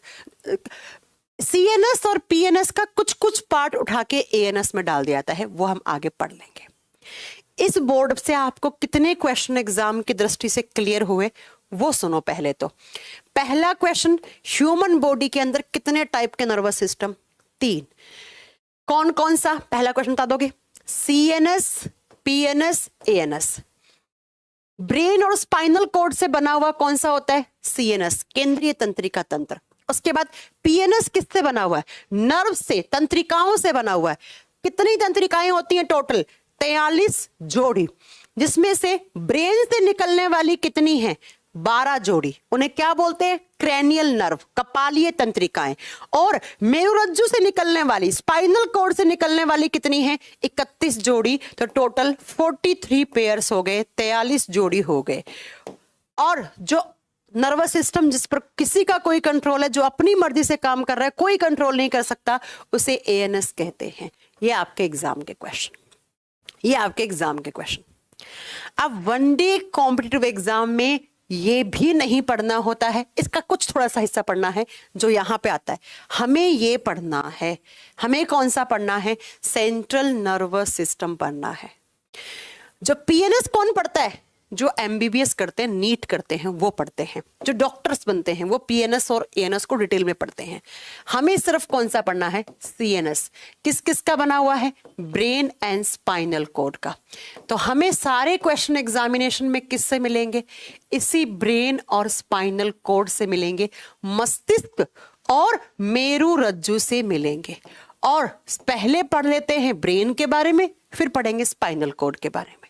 सीएनएस और पीएनएस का कुछ कुछ पार्ट उठा के एएनएस में डाल दिया जाता है। वो हम आगे पढ़ लेंगे। इस बोर्ड से आपको कितने क्वेश्चन एग्जाम की दृष्टि से क्लियर हुए वो सुनो पहले। तो पहला क्वेश्चन, ह्यूमन बॉडी के अंदर कितने टाइप के नर्वस सिस्टम? 3। कौन कौन सा? पहला क्वेश्चन बता दोगे? CNS, PNS, ANS. ब्रेन और स्पाइनल कॉर्ड से बना हुआ कौन सा होता है? सीएनएस, केंद्रीय तंत्रिका तंत्र। उसके बाद पीएनएस किससे बना हुआ है? नर्व से, तंत्रिकाओं से बना हुआ है। कितनी तंत्रिकाएं होती हैं टोटल? 43 जोड़ी, जिसमें से ब्रेन से निकलने वाली कितनी है? 12 जोड़ी। उन्हें क्या बोलते हैं? क्रैनियल नर्व, कपालीय तंत्रिकाएं। और मेरुरज्जु से निकलने वाली, स्पाइनल कॉर्ड से निकलने वाली कितनी है? 31 जोड़ी। तो टोटल 43 पेयर्स हो गए, 43 जोड़ी हो गए। और जो नर्वस सिस्टम जिस पर किसी का कोई कंट्रोल है, जो अपनी मर्जी से काम कर रहा है, कोई कंट्रोल नहीं कर सकता, उसे एएनएस कहते हैं। ये आपके एग्जाम के क्वेश्चन, ये आपके एग्जाम के क्वेश्चन। अब वनडे कॉम्पिटिटिव एग्जाम में ये भी नहीं पढ़ना होता है, इसका कुछ थोड़ा सा हिस्सा पढ़ना है जो यहां पे आता है। हमें ये पढ़ना है, हमें कौन सा पढ़ना है? सेंट्रल नर्वस सिस्टम पढ़ना है। जो पीएनएस कौन पढ़ता है? जो एमबीबीएस करते हैं, नीट करते हैं, वो पढ़ते हैं। जो डॉक्टर्स बनते हैं वो पीएनएस और एएनएस को डिटेल में पढ़ते हैं। हमें सिर्फ कौन सा पढ़ना है? सीएनएस। किस किस का बना हुआ है? ब्रेन एंड स्पाइनल कॉर्ड का। तो हमें सारे क्वेश्चन एग्जामिनेशन में किससे मिलेंगे? इसी ब्रेन और स्पाइनल कॉर्ड से मिलेंगे, मस्तिष्क और मेरुरज्जु से मिलेंगे। और पहले पढ़ लेते हैं ब्रेन के बारे में, फिर पढ़ेंगे स्पाइनल कॉर्ड के बारे में।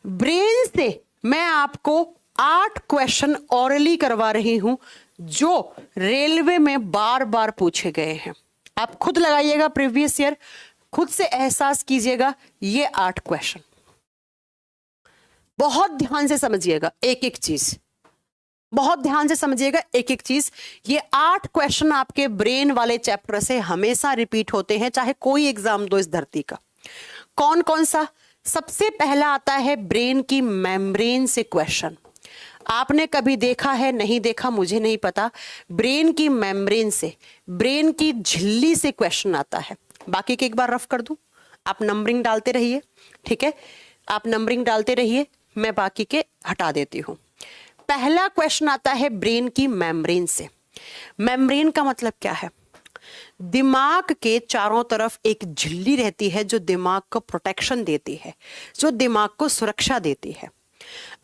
ब्रेन से मैं आपको 8 क्वेश्चन ऑरली करवा रही हूं, जो रेलवे में बार बार पूछे गए हैं। आप खुद लगाइएगा प्रीवियस ईयर, खुद से एहसास कीजिएगा, ये 8 क्वेश्चन बहुत ध्यान से समझिएगा, एक एक चीज बहुत ध्यान से समझिएगा, एक एक चीज। ये 8 क्वेश्चन आपके ब्रेन वाले चैप्टर से हमेशा रिपीट होते हैं, चाहे कोई एग्जाम दो इस धरती का। कौन कौन सा? सबसे पहला आता है ब्रेन की मेम्ब्रेन से क्वेश्चन। आपने कभी देखा है, नहीं देखा मुझे नहीं पता, ब्रेन की मेम्ब्रेन से, ब्रेन की झिल्ली से क्वेश्चन आता है। बाकी के एक बार रफ कर दूं, आप नंबरिंग डालते रहिए, ठीक है, आप नंबरिंग डालते रहिए, मैं बाकी के हटा देती हूं। पहला क्वेश्चन आता है ब्रेन की मेम्ब्रेन से। मेम्ब्रेन का मतलब क्या है? दिमाग के चारों तरफ एक झिल्ली रहती है जो दिमाग को प्रोटेक्शन देती है, जो दिमाग को सुरक्षा देती है।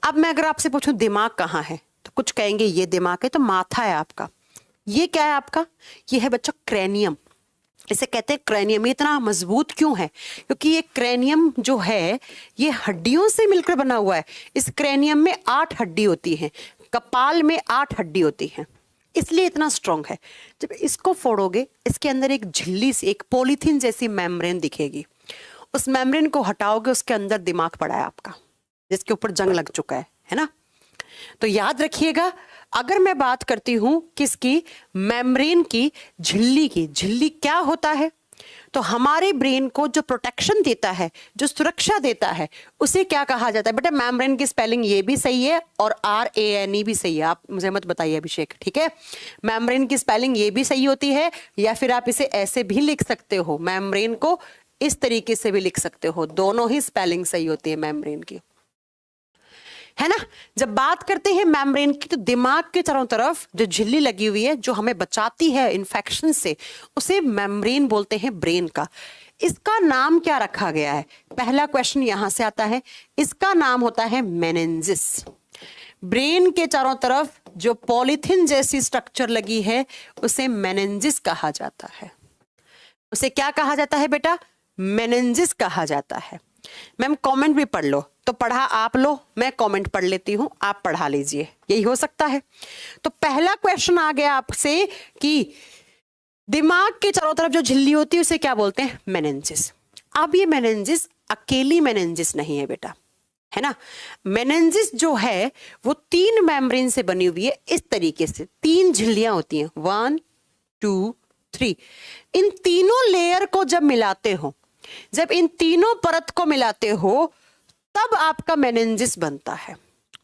अब मैं अगर आपसे पूछूं दिमाग कहाँ है, तो कुछ कहेंगे ये दिमाग है, तो माथा है आपका। ये क्या है आपका? ये है बच्चा क्रेनियम, इसे कहते हैं क्रेनियम। ये इतना मजबूत क्यों है? क्योंकि ये क्रेनियम जो है ये हड्डियों से मिलकर बना हुआ है। इस क्रेनियम में 8 हड्डी होती हैं, कपाल में 8 हड्डी होती हैं, इसलिए इतना स्ट्रांग है। जब इसको फोड़ोगे, इसके अंदर एक झिल्ली सी, एक पॉलीथीन जैसी मेम्ब्रेन दिखेगी। उस मेम्ब्रेन को हटाओगे, उसके अंदर दिमाग पड़ा है आपका, जिसके ऊपर जंग लग चुका है ना। तो याद रखिएगा, अगर मैं बात करती हूं किसकी? मेम्ब्रेन की, झिल्ली की। झिल्ली क्या होता है? तो हमारे ब्रेन को जो प्रोटेक्शन देता है, जो सुरक्षा देता है, उसे क्या कहा जाता है? बेटा मेम्ब्रेन की स्पेलिंग ये भी सही है और RANE भी सही है, आप मुझे मत बताइए अभिषेक, ठीक है। मेम्ब्रेन की स्पेलिंग ये भी सही होती है, या फिर आप इसे ऐसे भी लिख सकते हो, मेम्ब्रेन को इस तरीके से भी लिख सकते हो, दोनों ही स्पेलिंग सही होती है मेम्ब्रेन की, है ना। जब बात करते हैं मेम्ब्रेन की, तो दिमाग के चारों तरफ जो झिल्ली लगी हुई है, जो हमें बचाती है इन्फेक्शन से, उसे मेम्ब्रेन बोलते हैं ब्रेन का। इसका नाम क्या रखा गया है? पहला क्वेश्चन यहां से आता है, इसका नाम होता है मेनिंजिस। ब्रेन के चारों तरफ जो पॉलीथिन जैसी स्ट्रक्चर लगी है, उसे मेनिंजिस कहा जाता है। उसे क्या कहा जाता है बेटा? मेनिंजिस कहा जाता है। मैम कमेंट भी पढ़ लो, तो पढ़ा आप लो, मैं कमेंट पढ़ लेती हूं, आप पढ़ा लीजिए, यही हो सकता है। तो पहला क्वेश्चन आ गया आपसे कि दिमाग के चारों तरफ जो झिल्ली होती है उसे क्या बोलते हैं? मेनिंजिस। अब ये मेनिंजिस अकेली मेनिंजिस नहीं है बेटा, है ना। मेनिंजिस जो है वो 3 मेम्ब्रेन से बनी हुई है, इस तरीके से 3 झिल्लियां होती हैं, 1 2 3। इन तीनों लेयर को जब मिलाते हो, जब इन तीनों परत को मिलाते हो, तब आपका मेनिंजिस बनता है।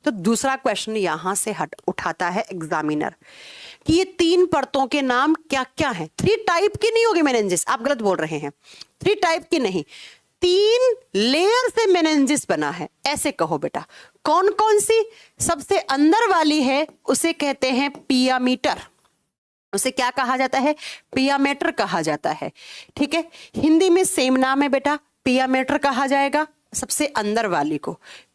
तो दूसरा क्वेश्चन यहां से उठाता है एग्जामिनर कि ये 3 परतों के नाम क्या क्या हैं। 3 टाइप की नहीं होगी मेनिंजिस, आप गलत बोल रहे हैं, 3 टाइप की नहीं, 3 लेयर से मेनिंजिस बना है, ऐसे कहो बेटा। कौन कौन सी? सबसे अंदर वाली है उसे कहते हैं पियामीटर, उसे क्या कहा जाता है? पियामेटर कहा जाता है, ठीक है। हिंदी में सेम नाम है बेटा, पियामेटर कहा जाएगा सबसे अंदर वाली को,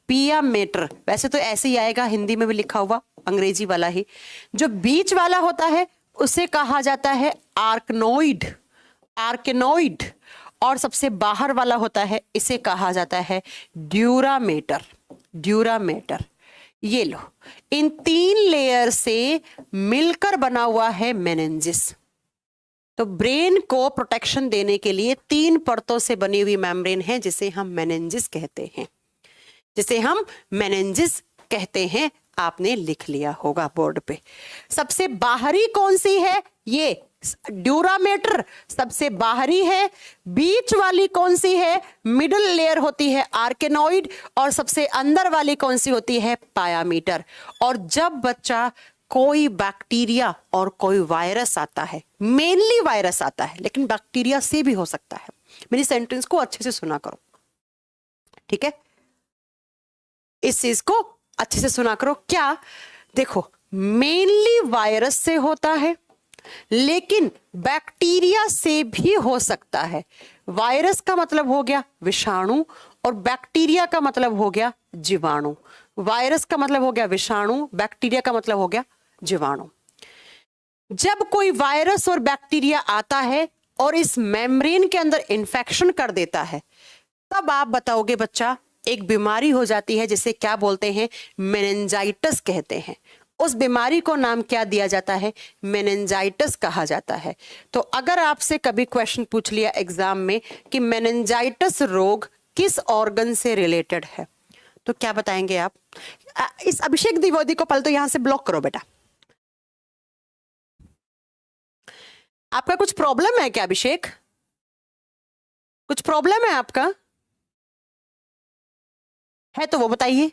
पियामेटर। वैसे तो ऐसे ही आएगा, हिंदी में भी लिखा हुआ, अंग्रेजी वाला ही। जो बीच वाला होता है उसे कहा जाता है आर्कनोइड, आर्केनोइड। और सबसे बाहर वाला होता है, इसे कहा जाता है ड्यूरामेटर, ड्यूरामेटर। ये लो, इन 3 लेयर से मिलकर बना हुआ है मेनिंजिस। तो ब्रेन को प्रोटेक्शन देने के लिए 3 परतों से बनी हुई मेम्ब्रेन है, जिसे हम मेनिंजिस कहते हैं, जिसे हम मेनिंजिस कहते हैं। आपने लिख लिया होगा बोर्ड पे। सबसे बाहरी कौन सी है? ये ड्यूरामेटर सबसे बाहरी है। बीच वाली कौन सी है? मिडिल लेयर होती है आर्केनोइड। और सबसे अंदर वाली कौन सी होती है? पायामीटर। और जब बच्चा कोई बैक्टीरिया और कोई वायरस आता है, मेनली वायरस आता है, लेकिन बैक्टीरिया से भी हो सकता है, मेरी सेंटेंस को अच्छे से सुना करो, ठीक है, इस चीज को अच्छे से सुना करो। क्या? देखो, मेनली वायरस से होता है, लेकिन बैक्टीरिया से भी हो सकता है। वायरस का मतलब हो गया विषाणु और बैक्टीरिया का मतलब हो गया जीवाणु। वायरस का मतलब हो गया विषाणु, बैक्टीरिया का मतलब हो गया जीवाणु। जब कोई वायरस और बैक्टीरिया आता है और इस मेम्ब्रेन के अंदर इंफेक्शन कर देता है, तब आप बताओगे बच्चा एक बीमारी हो जाती है, जिसे क्या बोलते हैं? मेनिंजाइटिस कहते हैं। उस बीमारी को नाम क्या दिया जाता है? मेनिंजाइटिस कहा जाता है। तो अगर आपसे कभी क्वेश्चन पूछ लिया एग्जाम में कि मेनिंजाइटिस रोग किस ऑर्गन से रिलेटेड है, तो क्या बताएंगे आप? इस अभिषेक द्विवेदी को पहले तो यहां से ब्लॉक करो बेटा। आपका कुछ प्रॉब्लम है क्या अभिषेक? कुछ प्रॉब्लम है आपका? है तो वो बताइए।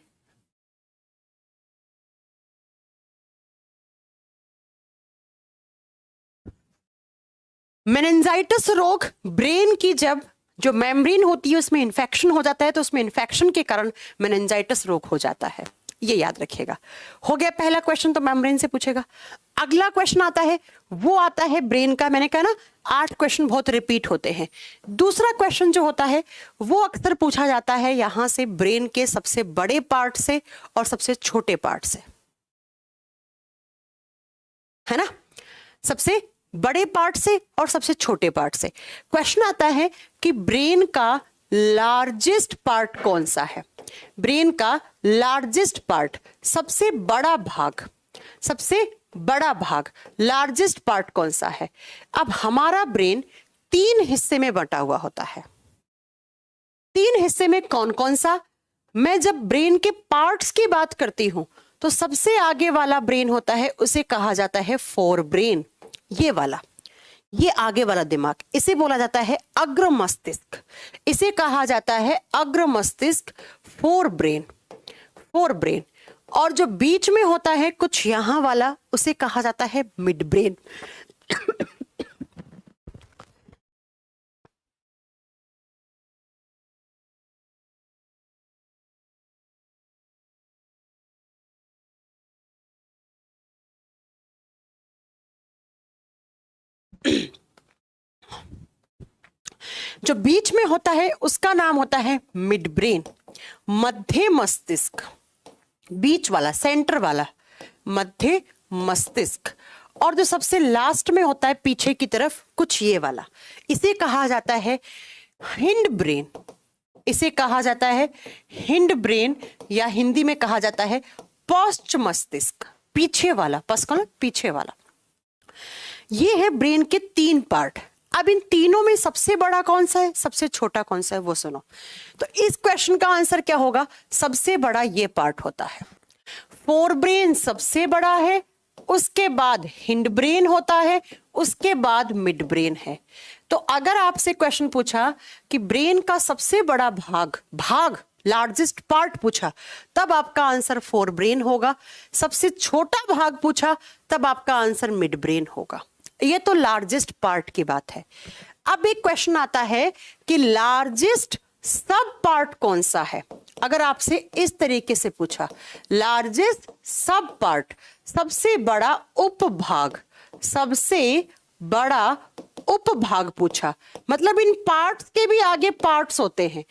मेनिंजाइटिस रोग ब्रेन की जब जो मेम्ब्रेन होती है उसमें इंफेक्शन हो जाता है, तो उसमें इंफेक्शन के कारण मेनिंजाइटिस रोग हो जाता है, ये याद रखिएगा। हो गया पहला क्वेश्चन, तो मेम्ब्रेन से पूछेगा। अगला क्वेश्चन आता है, वो आता है ब्रेन का। मैंने कहा ना 8 क्वेश्चन बहुत रिपीट होते हैं। दूसरा क्वेश्चन जो होता है वो अक्सर पूछा जाता है यहां से ब्रेन के सबसे बड़े पार्ट से और सबसे छोटे पार्ट से, है ना? सबसे बड़े पार्ट से और सबसे छोटे पार्ट से क्वेश्चन आता है कि ब्रेन का लार्जेस्ट पार्ट कौन सा है? ब्रेन का लार्जेस्ट पार्ट, सबसे बड़ा भाग, सबसे बड़ा भाग, लार्जेस्ट पार्ट कौन सा है? अब हमारा ब्रेन 3 हिस्से में बंटा हुआ होता है। 3 हिस्से में कौन कौन सा? मैं जब ब्रेन के पार्ट्स की बात करती हूं तो सबसे आगे वाला ब्रेन होता है, उसे कहा जाता है फोर ब्रेन। ये वाला, ये आगे वाला दिमाग, इसे बोला जाता है अग्र मस्तिष्क। इसे कहा जाता है अग्र मस्तिष्क, फोर ब्रेन, फोर ब्रेन। और जो बीच में होता है कुछ यहां वाला, उसे कहा जाता है मिड ब्रेन। जो बीच में होता है उसका नाम होता है मिड ब्रेन, मध्य मस्तिष्क। बीच वाला, सेंटर वाला, मध्य मस्तिष्क। और जो सबसे लास्ट में होता है पीछे की तरफ कुछ ये वाला, इसे कहा जाता है हिंड ब्रेन। इसे कहा जाता है हिंड ब्रेन, या हिंदी में कहा जाता है पश्च मस्तिष्क, पीछे वाला। पश्च पीछे वाला। ये है ब्रेन के 3 पार्ट। अब इन तीनों में सबसे बड़ा कौन सा है, सबसे छोटा कौन सा है, वो सुनो। तो इस क्वेश्चन का आंसर क्या होगा? सबसे बड़ा ये पार्ट होता है। फोर ब्रेन सबसे बड़ा है, उसके बाद हिंड ब्रेन होता है, उसके बाद मिड ब्रेन है। तो अगर आपसे क्वेश्चन पूछा कि ब्रेन का सबसे बड़ा भाग लार्जेस्ट पार्ट पूछा, तब आपका आंसर फोर ब्रेन होगा। सबसे छोटा भाग पूछा, तब आपका आंसर मिड ब्रेन होगा। ये तो लार्जेस्ट पार्ट की बात है। अब एक क्वेश्चन आता है कि लार्जेस्ट सब पार्ट कौन सा है? अगर आपसे इस तरीके से पूछा, लार्जेस्ट सब पार्ट, सबसे बड़ा उपभाग, सबसे बड़ा उपभाग पूछा, मतलब इन पार्ट्स के भी आगे पार्ट्स होते हैं,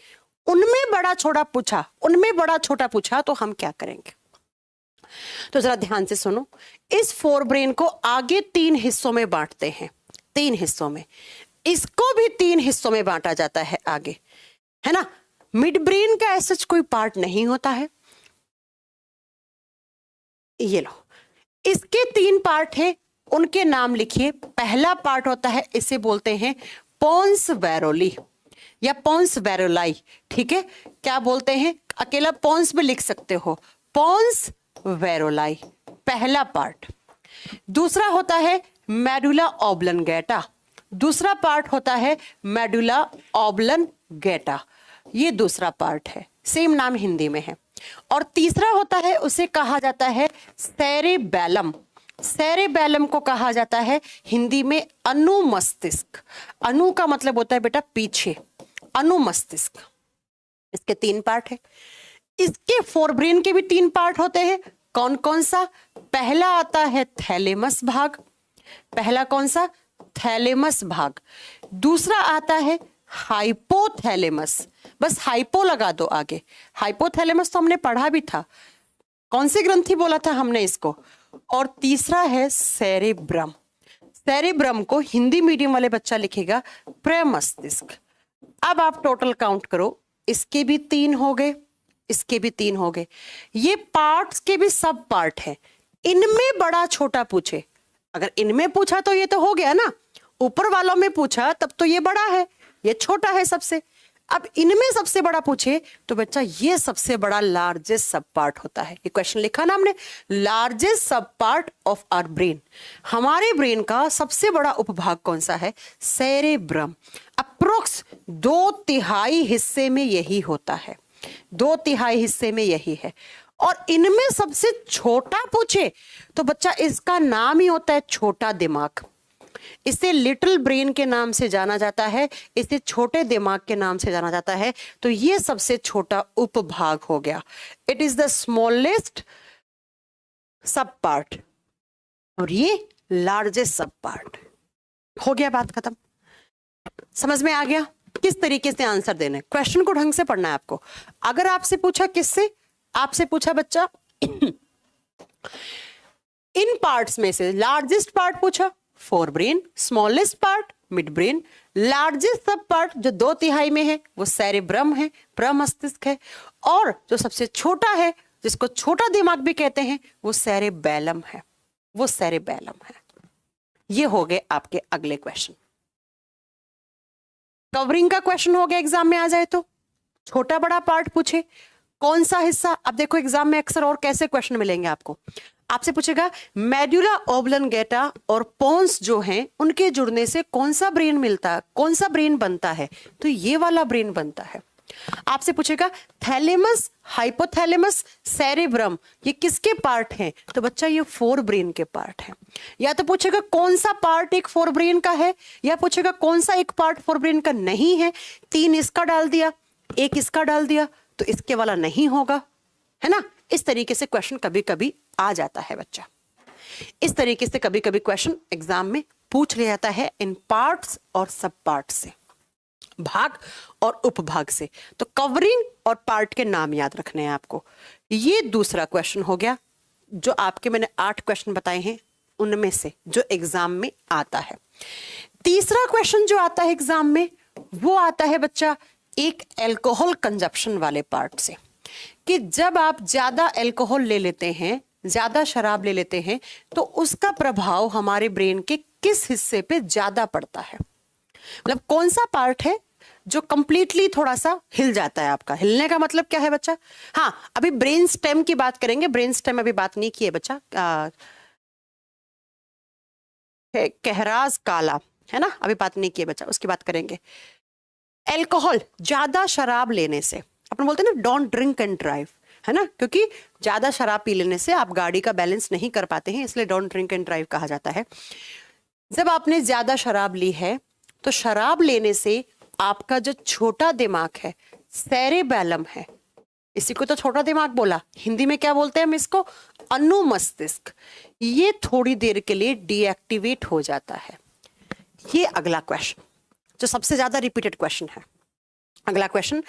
उनमें बड़ा छोटा पूछा, उनमें बड़ा छोटा पूछा, तो हम क्या करेंगे? तो जरा ध्यान से सुनो। इस फोर ब्रेन को आगे 3 हिस्सों में बांटते हैं, 3 हिस्सों में। इसको भी 3 हिस्सों में बांटा जाता है आगे, है ना? मिड ब्रेन का ऐसा कोई पार्ट नहीं होता है। ये लो, इसके 3 पार्ट है, उनके नाम लिखिए। पहला पार्ट होता है, इसे बोलते हैं पोन्स वैरोली या पोन्स वैरोलाई। ठीक है, क्या बोलते हैं? अकेला पोन्स भी लिख सकते हो, पोन्स वैरोलाई, पहला पार्ट। दूसरा होता है मेडुला ऑब्लंगेटा, दूसरा पार्ट होता है मेडुला ऑब्लंगेटा, ये दूसरा पार्ट है, सेम नाम हिंदी में है। और तीसरा होता है, उसे कहा जाता है सेरेबेलम। सेरेबेलम को कहा जाता है हिंदी में अनुमस्तिष्क। अनु का मतलब होता है बेटा पीछे, अनुमस्तिष्क। इसके 3 पार्ट है। इसके फोर ब्रेन के भी 3 पार्ट होते हैं। कौन कौन सा? पहला आता है थैलेमस भाग, पहला कौन सा? थैलेमस भाग। दूसरा आता है हाइपोथैलेमस, बस हाइपो लगा दो आगे। हाइपोथैलेमस तो हमने पढ़ा भी था, कौन सी ग्रंथि बोला था हमने इसको। और तीसरा है सेरेब्रम। सेरेब्रम को हिंदी मीडियम वाले बच्चा लिखेगा प्रमस्तिष्क। अब आप टोटल काउंट करो, इसके भी 3 हो गए, इसके भी 3 हो गए। ये पार्ट्स के भी सब पार्ट है। इनमें बड़ा छोटा पूछे, अगर इनमें पूछा तो ये तो हो गया ना, ऊपर वालों में पूछा तब तो ये बड़ा है, ये छोटा है सबसे। अब इनमें सबसे बड़ा पूछे तो बच्चा ये सबसे बड़ा लार्जेस्ट सब पार्ट होता है। ये क्वेश्चन लिखा ना हमने, लार्जेस्ट सब पार्ट ऑफ आवर ब्रेन। हमारे ब्रेन का सबसे बड़ा उपभाग कौन सा है? सेरेब्रम। अप्रोक्स 2/3 हिस्से में यही होता है, 2/3 हिस्से में यही है। और इनमें सबसे छोटा पूछे तो बच्चा इसका नाम ही होता है छोटा दिमाग। इसे लिटिल ब्रेन के नाम से जाना जाता है, इसे छोटे दिमाग के नाम से जाना जाता है। तो ये सबसे छोटा उपभाग हो गया। इट इज द स्मॉलेस्ट सब पार्ट और ये लार्जेस्ट सब पार्ट। हो गया, बात खत्म। समझ में आ गया किस तरीके से आंसर देना है? क्वेश्चन को ढंग से पढ़ना है आपको। अगर आपसे पूछा किससे, आपसे पूछा बच्चा इन पार्ट्स में से लार्जेस्ट पार्ट पूछा, fore brain, smallest part mid brain, largest सब पार्ट जो 2/3 में है वो सेरेब्रम है, प्रमस्तिष्क है, और जो सबसे छोटा है जिसको छोटा दिमाग भी कहते हैं वो सेरेबेलम है, वो सेरेबेलम है। ये हो गए आपके अगले क्वेश्चन। कवरिंग का क्वेश्चन हो गया एग्जाम में आ जाए तो। छोटा बड़ा पार्ट पूछे, कौन सा हिस्सा? अब देखो एग्जाम में अक्सर और कैसे क्वेश्चन मिलेंगे आपको। आपसे पूछेगा मेडुला ऑब्लंगेटा और पोन्स जो हैं उनके जुड़ने से कौन सा ब्रेन मिलता है, कौन सा ब्रेन बनता है? तो ये वाला ब्रेन बनता है। आपसे पूछेगा थैलेमस, हाइपोथैलेमस, सेरेब्रम ये किसके पार्ट हैं? तो बच्चा ये फोर ब्रेन के पार्ट हैं। या तो पूछेगा कौन सा पार्ट एक फोर ब्रेन का है, या पूछेगा कौन सा एक पार्ट फोर ब्रेन का नहीं है। 3 इसका डाल दिया, 1 इसका डाल दिया तो इसके वाला नहीं होगा, है ना। इस तरीके से क्वेश्चन कभी कभी आ जाता है बच्चा। इस तरीके से कभी कभी क्वेश्चन एग्जाम में पूछ लिया जाता है इन पार्ट्स और सब पार्ट से, भाग और उपभाग से। तो कवरिंग और पार्ट के नाम याद रखने हैं आपको। ये दूसरा क्वेश्चन हो गया। जो आपके मैंने 8 क्वेश्चन बताए हैं उनमें से जो एग्जाम में आता है। तीसरा क्वेश्चन जो आता है एग्जाम में वो आता है बच्चा एक एल्कोहल कंजप्शन वाले पार्ट से, कि जब आप ज्यादा एल्कोहल ले लेते हैं, ज्यादा शराब ले लेते हैं तो उसका प्रभाव हमारे ब्रेन के किस हिस्से पे ज्यादा पड़ता है। मतलब कौन सा पार्ट है जो कंप्लीटली थोड़ा सा हिल जाता है आपका। हिलने का मतलब क्या है बच्चा? हाँ, अभी ब्रेन स्टेम की बात करेंगे। ब्रेन स्टेम अभी बात नहीं की है बच्चा। कहराज काला है ना, अभी बात नहीं की है बच्चा, उसकी बात करेंगे। एल्कोहल, ज्यादा शराब लेने से, अपन बोलते हैं ना डोंट ड्रिंक एंड ड्राइव, है ना, क्योंकि ज्यादा शराब पी लेने से आप गाड़ी का बैलेंस नहीं कर पाते हैं, इसलिए डोंट ड्रिंक एंड ड्राइव कहा जाता है। जब आपने ज्यादा शराब ली है तो शराब लेने से आपका जो छोटा दिमाग है, सेरेबेलम है, इसी को तो छोटा दिमाग बोला, हिंदी में क्या बोलते हैं हम इसको? अनुमस्तिष्क, ये थोड़ी देर के लिए डीएक्टिवेट हो जाता है। ये अगला क्वेश्चन जो सबसे ज्यादा रिपीटेड क्वेश्चन है। अगला क्वेश्चन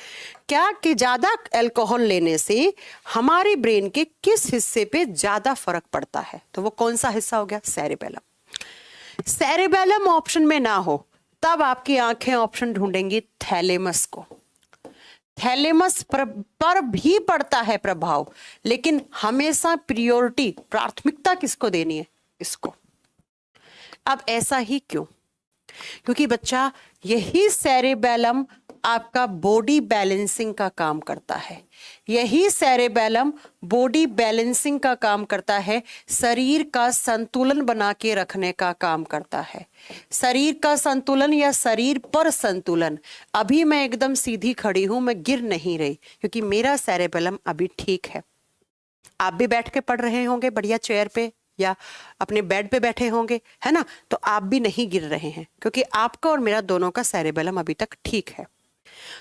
क्या कि ज्यादा अल्कोहल लेने से हमारे ब्रेन के किस हिस्से पे ज्यादा फर्क पड़ता है? तो वो कौन सा हिस्सा हो गया? सेरेबेलम। सेरेबेलम ऑप्शन में ना हो तब आपकी आंखें ऑप्शन ढूंढेंगी थैलेमस को। थैलेमस पर भी पड़ता है प्रभाव, लेकिन हमेशा प्रायोरिटी, प्राथमिकता किसको देनी है? इसको। अब ऐसा ही क्यों? क्योंकि बच्चा यही सेरेबेलम आपका बॉडी बैलेंसिंग का काम करता है। यही सेरेबेलम बॉडी बैलेंसिंग का काम करता है, शरीर का संतुलन बना के रखने का काम करता है। शरीर का संतुलन या शरीर पर संतुलन। अभी मैं एकदम सीधी खड़ी हूं, मैं गिर नहीं रही क्योंकि मेरा सेरेबेलम अभी ठीक है। आप भी बैठ के पढ़ रहे होंगे बढ़िया चेयर पे या अपने बेड पे बैठे होंगे, है ना, तो आप भी नहीं गिर रहे हैं क्योंकि आपका और मेरा दोनों का सेरेबेलम अभी तक ठीक है।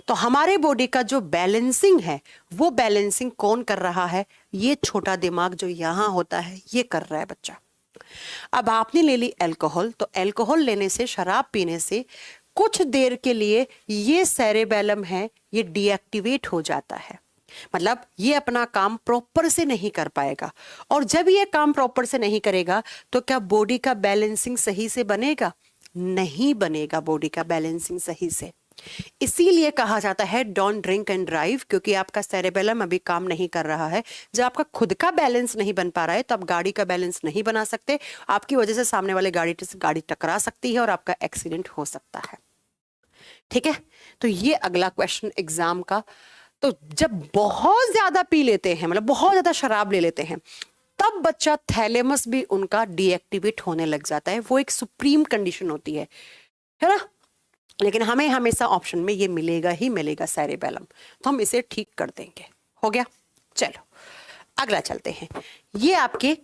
तो हमारे बॉडी का जो बैलेंसिंग है वो बैलेंसिंग कौन कर रहा है? ये छोटा दिमाग जो यहां होता है ये कर रहा है बच्चा। अब आपने ले ली अल्कोहल, तो अल्कोहल लेने से, शराब पीने से कुछ देर के लिए ये सेरेबेलम है ये डीएक्टिवेट हो जाता है, मतलब ये अपना काम प्रॉपर से नहीं कर पाएगा। और जब ये काम प्रॉपर से नहीं करेगा तो क्या बॉडी का बैलेंसिंग सही से बनेगा? नहीं बनेगा बॉडी का बैलेंसिंग सही से। इसीलिए कहा जाता है डोंट ड्रिंक एंड ड्राइव, क्योंकि आपका सेरेबेलम अभी काम नहीं कर रहा है। जब आपका खुद का बैलेंस नहीं बन पा रहा है तो आप गाड़ी का बैलेंस नहीं बना सकते, आपकी वजह से सामने वाले गाड़ी टकरा सकती है और आपका एक्सीडेंट हो सकता है। ठीक है, तो ये अगला क्वेश्चन एग्जाम का। तो जब बहुत ज्यादा पी लेते हैं, मतलब बहुत ज्यादा शराब ले लेते हैं, तब बच्चा थैलेमस भी उनका डीएक्टिवेट होने लग जाता है। वो एक सुप्रीम कंडीशन होती है ना। लेकिन हमें हमेशा ऑप्शन में ये मिलेगा ही मिलेगा सेरेबेलम, तो हम इसे ठीक कर देंगे। हो गया, चलो अगला चलते हैं। ये आपके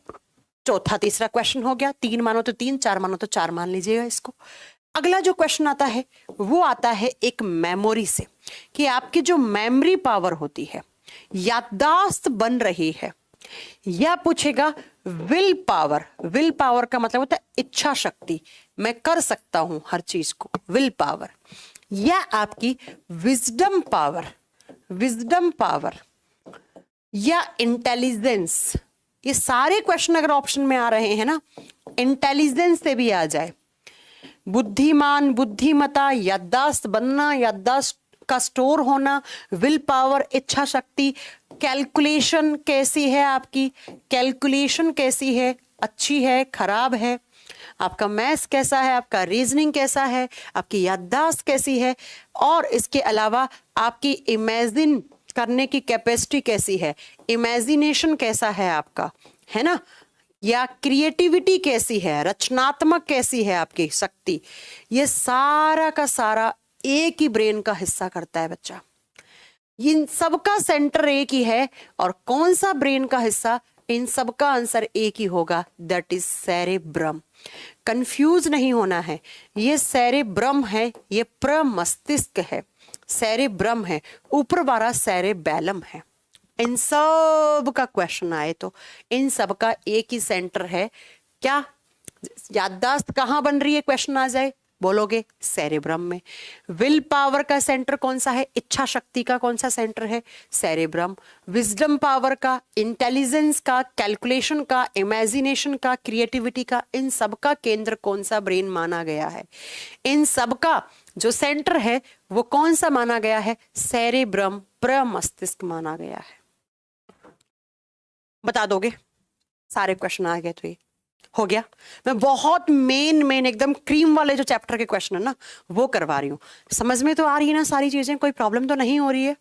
चौथा तीसरा क्वेश्चन हो गया। 3 मानो तो 3, 4 मानो तो 4 मान लीजिएगा इसको। अगला जो क्वेश्चन आता है वो आता है एक मेमोरी से, कि आपकी जो मेमोरी पावर होती है, याददाश्त बन रही है, या पूछेगा विल पावर। विल पावर का मतलब होता है इच्छा शक्ति, मैं कर सकता हूं हर चीज को, विल पावर। या आपकी विजडम पावर, विजडम पावर या इंटेलिजेंस। ये सारे क्वेश्चन अगर ऑप्शन में आ रहे हैं ना, इंटेलिजेंस से भी आ जाए, बुद्धिमान, बुद्धिमता, याददाश्त बनना, याददाश्त का स्टोर होना, विल पावर, इच्छा शक्ति, कैलकुलेशन कैसी है आपकी, कैलकुलेशन कैसी है, अच्छी है, खराब है, आपका मैथ्स कैसा है, आपका रीजनिंग कैसा है, आपकी याददाश्त कैसी है, और इसके अलावा आपकी इमेजिन करने की कैपेसिटी कैसी है, इमेजिनेशन कैसा है आपका, है ना, या क्रिएटिविटी कैसी है, रचनात्मक कैसी है आपकी शक्ति। ये सारा का सारा एक ही ब्रेन का हिस्सा करता है बच्चा। इन सबका सेंटर एक ही है, और कौन सा ब्रेन का हिस्सा, इन सबका आंसर एक ही होगा, दैट इज सेरेब्रम। कंफ्यूज नहीं होना है, ये सेरेब्रम है, ये प्रमस्तिष्क है, सेरेब्रम है, ऊपर वाला सेरेबेलम है। इन सब का क्वेश्चन आए तो इन सब का एक ही सेंटर है। क्या याददाश्त कहां बन रही है, क्वेश्चन आ जाए, बोलोगे सेरेब्रम में। विल पावर का सेंटर कौन सा है, इच्छा शक्ति का कौन सा सेंटर है, सेरेब्रम। विजडम पावर का, इंटेलिजेंस का, कैलकुलेशन का, इमेजिनेशन का, क्रिएटिविटी का, इन सब का केंद्र कौन सा ब्रेन माना गया है, इन सब का जो सेंटर है वो कौन सा माना गया है, सेरेब्रम, प्रमस्तिष्क माना गया है। बता दोगे, सारे क्वेश्चन आ गए तो ये हो गया। मैं बहुत मेन एकदम क्रीम वाले जो चैप्टर के क्वेश्चन है ना वो करवा रही हूँ। समझ में तो आ रही है ना सारी चीजें, कोई प्रॉब्लम तो नहीं हो रही है?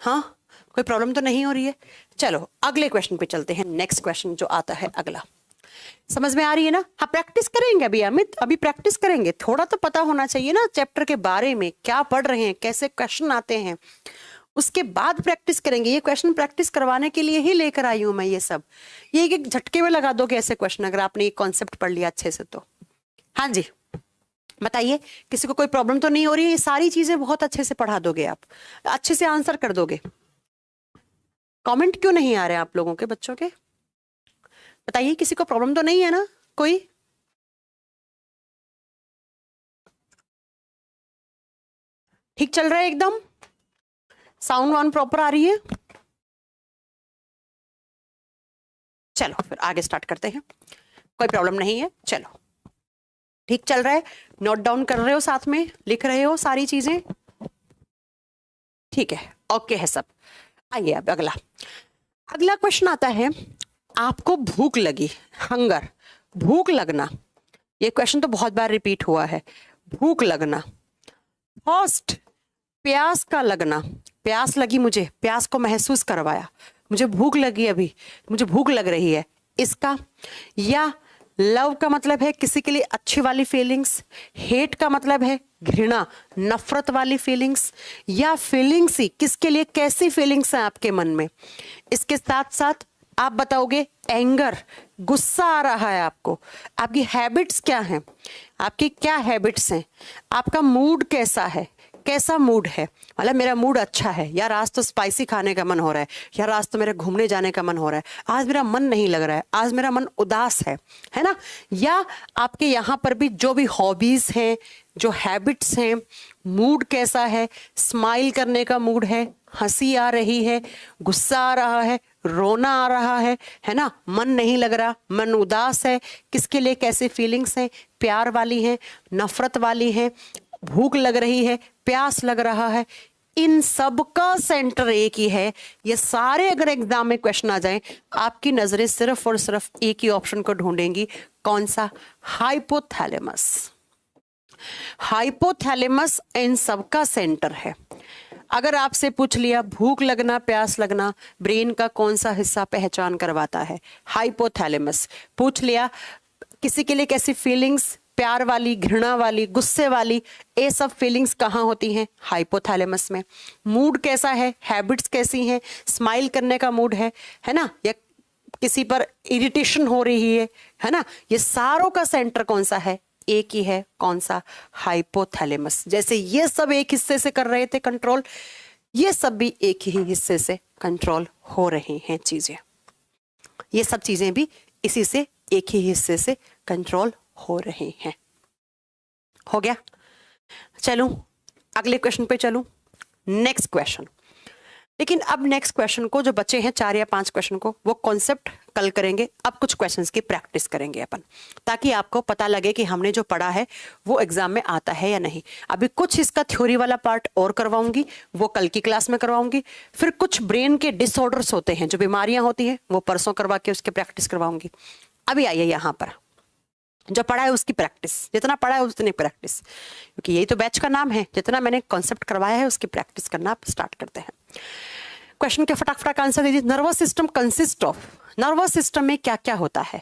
हाँ, कोई प्रॉब्लम तो नहीं हो रही है। चलो अगले क्वेश्चन पे चलते हैं। नेक्स्ट क्वेश्चन जो आता है अगला, समझ में आ रही है ना? हाँ, प्रैक्टिस करेंगे अभी अमित, अभी प्रैक्टिस करेंगे। थोड़ा तो पता होना चाहिए ना चैप्टर के बारे में, क्या पढ़ रहे हैं, कैसे क्वेश्चन आते हैं, उसके बाद प्रैक्टिस करेंगे। ये क्वेश्चन प्रैक्टिस करवाने के लिए ही लेकर आई हूं मैं ये सब। ये एक झटके में लगा दोगे ऐसे क्वेश्चन अगर आपने ये कॉन्सेप्ट पढ़ लिया अच्छे से तो। हाँ जी बताइए, किसी को कोई प्रॉब्लम तो नहीं हो रही है? ये सारी चीजें बहुत अच्छे से पढ़ा दोगे आप, अच्छे से आंसर कर दोगे। कमेंट क्यों नहीं आ रहे आप लोगों के, बच्चों के? बताइए, किसी को प्रॉब्लम तो नहीं है ना कोई? ठीक चल रहा है एकदम? साउंड वन प्रॉपर आ रही है? चलो फिर आगे स्टार्ट करते हैं। कोई प्रॉब्लम नहीं है, चलो ठीक चल रहा है। नोट डाउन कर रहे हो, साथ में लिख रहे हो सारी चीजें? ठीक है, ओके है सब। आइए अब अगला क्वेश्चन आता है। आपको भूख लगी, हंगर, भूख लगना। ये क्वेश्चन तो बहुत बार रिपीट हुआ है। भूख लगना, थर्स्ट, प्यास का लगना, प्यास लगी मुझे, प्यास को महसूस करवाया, मुझे भूख लगी, अभी मुझे भूख लग रही है, इसका। या लव का मतलब है किसी के लिए अच्छी वाली फीलिंग्स, हेट का मतलब है घृणा, नफरत वाली फीलिंग्स, या फीलिंग्स ही किसके लिए कैसी फीलिंग्स हैं आपके मन में। इसके साथ साथ आप बताओगे एंगर, गुस्सा आ रहा है आपको, आपकी हैबिट्स क्या हैं, आपकी क्या हैबिट्स हैं, आपका मूड कैसा है, कैसा मूड है, मतलब मेरा मूड अच्छा है, यार आज तो स्पाइसी खाने का मन हो रहा है, यार आज तो मेरे घूमने जाने का मन हो रहा है, आज मेरा मन नहीं लग रहा है, आज मेरा मन उदास है ना। या आपके यहाँ पर भी जो भी हॉबीज हैं, जो हैबिट्स हैं, मूड कैसा है, स्माइल करने का मूड है, हंसी आ रही है, गुस्सा आ रहा है, रोना आ रहा है ना, मन नहीं लग रहा, मन उदास है, किसके लिए कैसी फीलिंग्स हैं, प्यार वाली हैं, नफरत वाली हैं, भूख लग रही है, प्यास लग रहा है, इन सब का सेंटर एक ही है। ये सारे अगर एग्जाम में क्वेश्चन आ जाएं, आपकी नजरें सिर्फ और सिर्फ एक ही ऑप्शन को ढूंढेंगी, कौन सा? हाइपोथैलेमस। हाइपोथैलेमस इन सब का सेंटर है। अगर आपसे पूछ लिया भूख लगना, प्यास लगना, ब्रेन का कौन सा हिस्सा पहचान करवाता है? हाइपोथैलेमस। पूछ लिया किसी के लिए कैसी फीलिंग्स, प्यार वाली, घृणा वाली, गुस्से वाली, ये सब फीलिंग्स कहाँ होती हैं? हाइपोथैलेमस में। मूड कैसा है, हैबिट्स कैसी हैं, स्माइल करने का मूड है ना, या किसी पर इरिटेशन हो रही है ना, ये सारों का सेंटर कौन सा है? एक ही है, कौन सा? हाइपोथैलेमस। जैसे ये सब एक हिस्से से कर रहे थे कंट्रोल, ये सब भी एक ही हिस्से से कंट्रोल हो रही हैं चीजें, ये सब चीजें भी इसी से एक ही हिस्से से कंट्रोल हो रही हैं। हो गया? चलूं अगले क्वेश्चन पे चलूं। Next question. लेकिन अब नेक्स्ट क्वेश्चन को जो बचे हैं 4 या 5 क्वेश्चन को, वो कॉन्सेप्ट कल करेंगे। अब कुछ क्वेश्चंस की प्रैक्टिस करेंगे अपन, ताकि आपको पता लगे कि हमने जो पढ़ा है वो एग्जाम में आता है या नहीं। अभी कुछ इसका थ्योरी वाला पार्ट और करवाऊंगी, वो कल की क्लास में करवाऊंगी। फिर कुछ ब्रेन के डिसऑर्डर्स होते हैं, जो बीमारियां होती हैं, वो परसों करवा के उसके प्रैक्टिस करवाऊंगी। अभी आइए यहाँ पर, जो पढ़ा है उसकी प्रैक्टिस, जितना पढ़ा है उतनी प्रैक्टिस, क्योंकि यही तो बैच का नाम है। जितना मैंने कॉन्सेप्ट करवाया है उसकी प्रैक्टिस करना स्टार्ट करते हैं। क्वेश्चन के फटाफट आंसर दीजिए। Nervous system consist of, nervous system में क्या क्या होता है?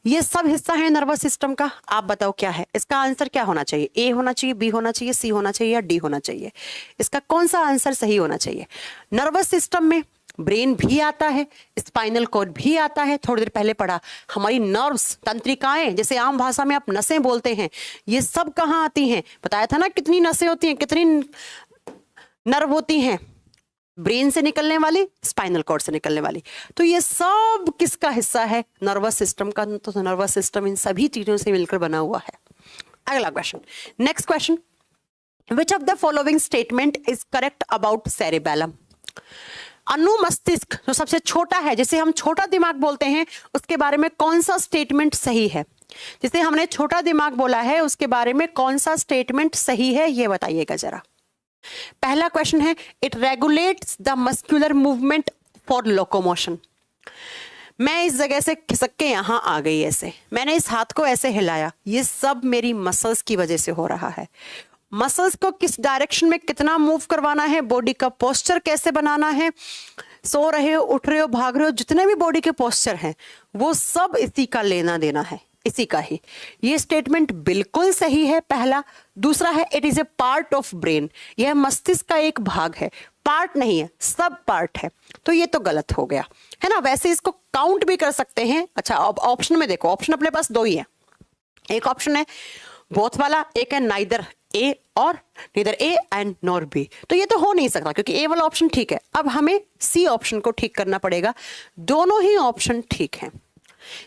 ये सब हिस्सा है नर्वस सिस्टम का, आप बताओ क्या है? इसका आंसर क्या होना चाहिए? ए होना चाहिए, बी होना चाहिए, सी होना चाहिए, या डी होना चाहिए? इसका कौन सा आंसर सही होना चाहिए? नर्वस सिस्टम में ब्रेन भी आता है, स्पाइनल कॉर्ड भी आता है। थोड़ी देर पहले पढ़ा, हमारी नर्व्स, तंत्रिकाएं, जैसे आम भाषा में आप नसें बोलते हैं, ये सब कहाँ आती हैं? बताया था ना कितनी नसें होती हैं, कितनी नर्व होती हैं? ब्रेन से निकलने वाली, स्पाइनल कॉर्ड से निकलने वाली। तो ये सब किसका हिस्सा है? नर्वस सिस्टम का। तो नर्वस सिस्टम इन सभी चीजों से मिलकर बना हुआ है। अगला question, next question, which of the following statement is correct about cerebellum? अनुमस्तिष्क जो सबसे छोटा है, जिसे हम छोटा दिमाग बोलते हैं, उसके बारे में कौन सा स्टेटमेंट सही है? जिसे हमने छोटा दिमाग बोला है, उसके बारे में कौन सा स्टेटमेंट सही है, ये बताइएगा जरा। पहला क्वेश्चन है, it regulates the muscular movement for locomotion. मैं इस जगह से खिसक के यहां आ गई, ऐसे मैंने इस हाथ को ऐसे हिलाया, ये सब मेरी मसल्स की वजह से हो रहा है। मसल्स को किस डायरेक्शन में कितना मूव करवाना है, बॉडी का पोस्चर कैसे बनाना है, सो रहे हो, उठ रहे हो, भाग रहे हो, जितने भी बॉडी के पोस्चर हैं, वो सब इसी का लेना देना है, इसी का ही। ये स्टेटमेंट बिल्कुल सही है, पहला। दूसरा है, it is a part of brain, यह मस्तिष्क का एक भाग है, पार्ट नहीं है, सब पार्ट है। तो ये तो गलत हो गया, है ना। वैसे इसको काउंट भी कर सकते हैं। अच्छा, अब ऑप्शन में देखो, ऑप्शन अपने पास 2 ही है। एक ऑप्शन है बोथ वाला, एक है नाइदर ए और neither A and nor be. तो ये तो हो नहीं सकता, क्योंकि ए वाला ऑप्शन ठीक है। अब हमें सी ऑप्शन को ठीक करना पड़ेगा। दोनों ही ऑप्शन ठीक हैं।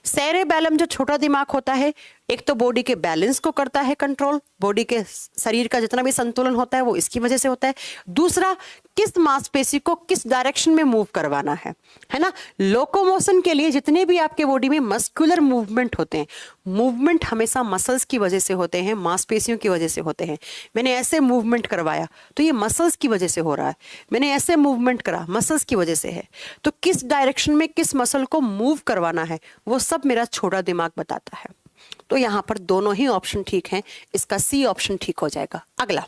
सेरेबेलम जो छोटा दिमाग होता है, एक तो बॉडी के बैलेंस को करता है कंट्रोल, बॉडी के शरीर का जितना भी संतुलन होता है वो इसकी वजह से होता है। दूसरा, किस मांसपेशी को किस डायरेक्शन में मूव करवाना है ना। लोकोमोशन के लिए जितने भी आपके बॉडी में मस्कुलर मूवमेंट होते हैं, मूवमेंट हमेशा मसल्स की वजह से होते हैं, मांसपेशियों की वजह से होते हैं। मैंने ऐसे मूवमेंट करवाया तो ये मसल्स की वजह से हो रहा है, मैंने ऐसे मूवमेंट करा, मसल्स की वजह से है। तो किस डायरेक्शन में किस मसल को मूव करवाना है, वो सब मेरा छोटा दिमाग बताता है। तो यहां पर दोनों ही ऑप्शन ठीक हैं, इसका सी ऑप्शन ठीक हो जाएगा। अगला,